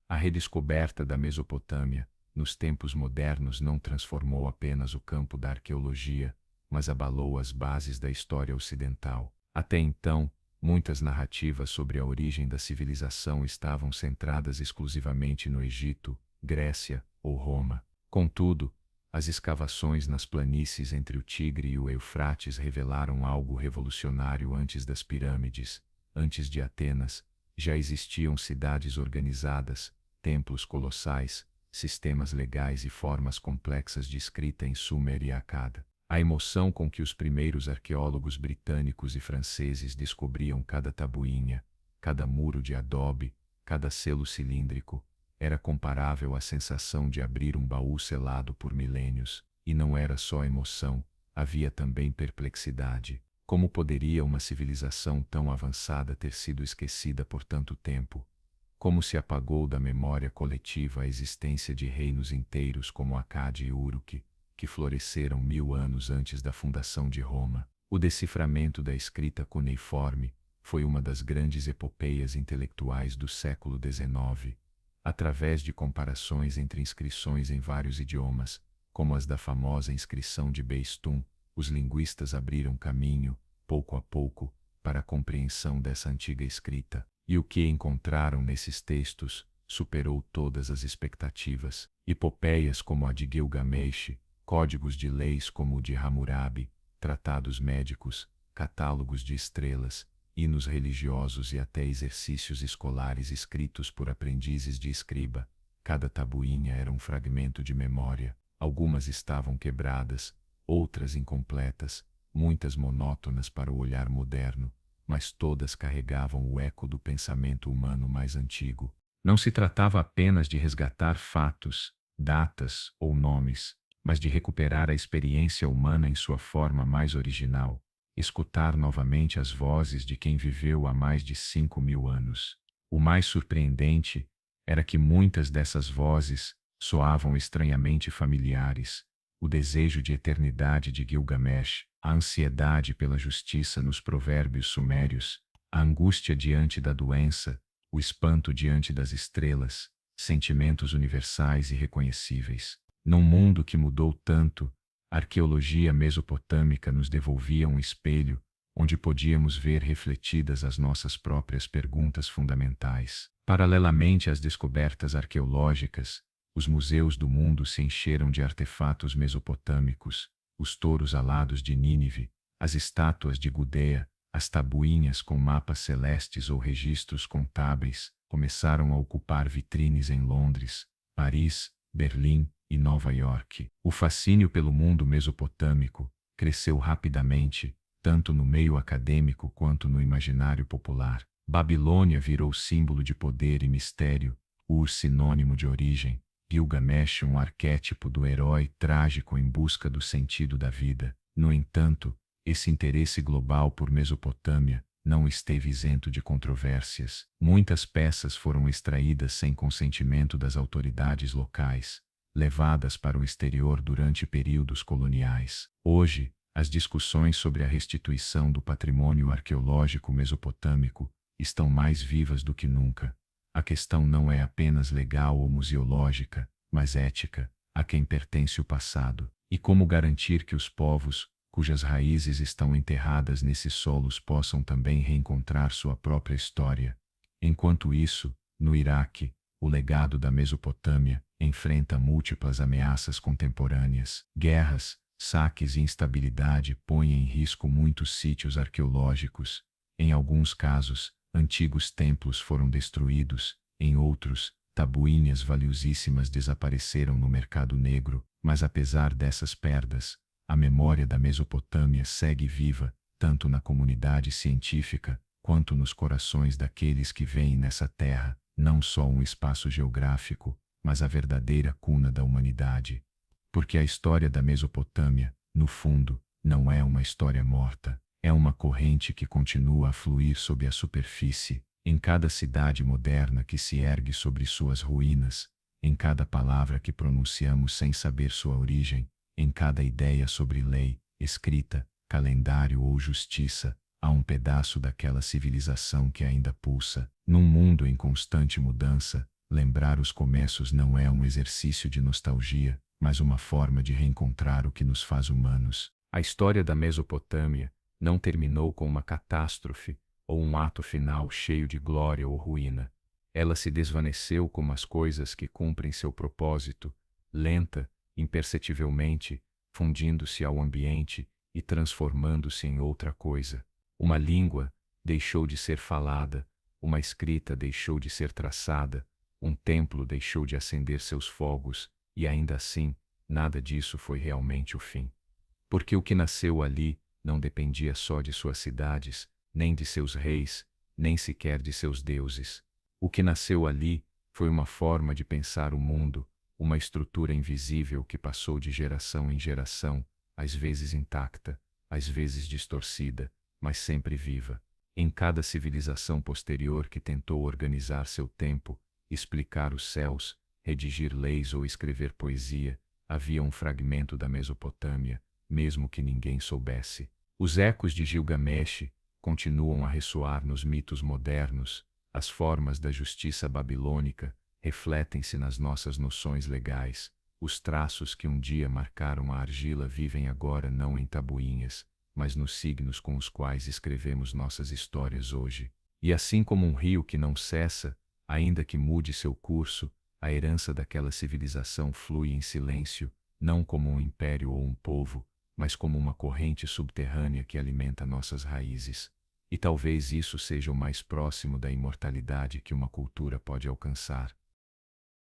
A redescoberta da Mesopotâmia nos tempos modernos não transformou apenas o campo da arqueologia, mas abalou as bases da história ocidental. Até então, muitas narrativas sobre a origem da civilização estavam centradas exclusivamente no Egito, Grécia ou Roma. Contudo, as escavações nas planícies entre o Tigre e o Eufrates revelaram algo revolucionário antes das pirâmides. Antes de Atenas, já existiam cidades organizadas, templos colossais, sistemas legais e formas complexas de escrita em Sumer e Akkad. A emoção com que os primeiros arqueólogos britânicos e franceses descobriam cada tabuinha, cada muro de adobe, cada selo cilíndrico, era comparável à sensação de abrir um baú selado por milênios. E não era só emoção, havia também perplexidade. Como poderia uma civilização tão avançada ter sido esquecida por tanto tempo? Como se apagou da memória coletiva a existência de reinos inteiros como Akkad e Uruk, que floresceram 1000 anos antes da fundação de Roma? O deciframento da escrita cuneiforme foi uma das grandes epopeias intelectuais do século XIX. Através de comparações entre inscrições em vários idiomas, como as da famosa inscrição de Beistum, os linguistas abriram caminho, pouco a pouco, para a compreensão dessa antiga escrita. E o que encontraram nesses textos superou todas as expectativas. Epopeias como a de Gilgamesh, códigos de leis como o de Hammurabi, tratados médicos, catálogos de estrelas, hinos religiosos e até exercícios escolares escritos por aprendizes de escriba. Cada tabuinha era um fragmento de memória. Algumas estavam quebradas, outras incompletas, muitas monótonas para o olhar moderno, mas todas carregavam o eco do pensamento humano mais antigo. Não se tratava apenas de resgatar fatos, datas ou nomes, mas de recuperar a experiência humana em sua forma mais original, escutar novamente as vozes de quem viveu há mais de 5000 anos. O mais surpreendente era que muitas dessas vozes soavam estranhamente familiares. O desejo de eternidade de Gilgamesh, a ansiedade pela justiça nos provérbios sumérios, A angústia diante da doença, o espanto diante das estrelas, sentimentos universais e reconhecíveis. Num mundo que mudou tanto, a arqueologia mesopotâmica nos devolvia um espelho onde podíamos ver refletidas as nossas próprias perguntas fundamentais. Paralelamente às descobertas arqueológicas, os museus do mundo se encheram de artefatos mesopotâmicos, os touros alados de Nínive, as estátuas de Gudea, as tabuinhas com mapas celestes ou registros contábeis começaram a ocupar vitrines em Londres, Paris, Berlim e Nova York. O fascínio pelo mundo mesopotâmico cresceu rapidamente, tanto no meio acadêmico quanto no imaginário popular. Babilônia virou símbolo de poder e mistério, Ur sinônimo de origem, Gilgamesh um arquétipo do herói trágico em busca do sentido da vida. No entanto, esse interesse global por Mesopotâmia não esteve isento de controvérsias. Muitas peças foram extraídas sem consentimento das autoridades locais, levadas para o exterior durante períodos coloniais. Hoje, as discussões sobre a restituição do patrimônio arqueológico mesopotâmico estão mais vivas do que nunca. A questão não é apenas legal ou museológica, mas ética, a quem pertence o passado, e como garantir que os povos, cujas raízes estão enterradas nesses solos possam também reencontrar sua própria história. Enquanto isso, no Iraque, o legado da Mesopotâmia enfrenta múltiplas ameaças contemporâneas. Guerras, saques e instabilidade põem em risco muitos sítios arqueológicos. Em alguns casos, antigos templos foram destruídos, em outros, tabuinhas valiosíssimas desapareceram no mercado negro, mas apesar dessas perdas, a memória da Mesopotâmia segue viva, tanto na comunidade científica, quanto nos corações daqueles que veem nessa terra, não só um espaço geográfico, mas a verdadeira cuna da humanidade. Porque a história da Mesopotâmia, no fundo, não é uma história morta, é uma corrente que continua a fluir sob a superfície, em cada cidade moderna que se ergue sobre suas ruínas, em cada palavra que pronunciamos sem saber sua origem, em cada ideia sobre lei, escrita, calendário ou justiça, há um pedaço daquela civilização que ainda pulsa. Num mundo em constante mudança, lembrar os começos não é um exercício de nostalgia, mas uma forma de reencontrar o que nos faz humanos. A história da Mesopotâmia não terminou com uma catástrofe ou um ato final cheio de glória ou ruína. Ela se desvaneceu como as coisas que cumprem seu propósito, lenta, imperceptivelmente, fundindo-se ao ambiente e transformando-se em outra coisa. Uma língua deixou de ser falada, uma escrita deixou de ser traçada, um templo deixou de acender seus fogos, e ainda assim, nada disso foi realmente o fim. Porque o que nasceu ali não dependia só de suas cidades, nem de seus reis, nem sequer de seus deuses. O que nasceu ali foi uma forma de pensar o mundo, uma estrutura invisível que passou de geração em geração, às vezes intacta, às vezes distorcida, mas sempre viva. Em cada civilização posterior que tentou organizar seu tempo, explicar os céus, redigir leis ou escrever poesia, havia um fragmento da Mesopotâmia, mesmo que ninguém soubesse. Os ecos de Gilgamesh continuam a ressoar nos mitos modernos, as formas da justiça babilônica refletem-se nas nossas noções legais, os traços que um dia marcaram a argila vivem agora não em tabuinhas, mas nos signos com os quais escrevemos nossas histórias hoje. E assim como um rio que não cessa, ainda que mude seu curso, a herança daquela civilização flui em silêncio, não como um império ou um povo, mas como uma corrente subterrânea que alimenta nossas raízes. E talvez isso seja o mais próximo da imortalidade que uma cultura pode alcançar.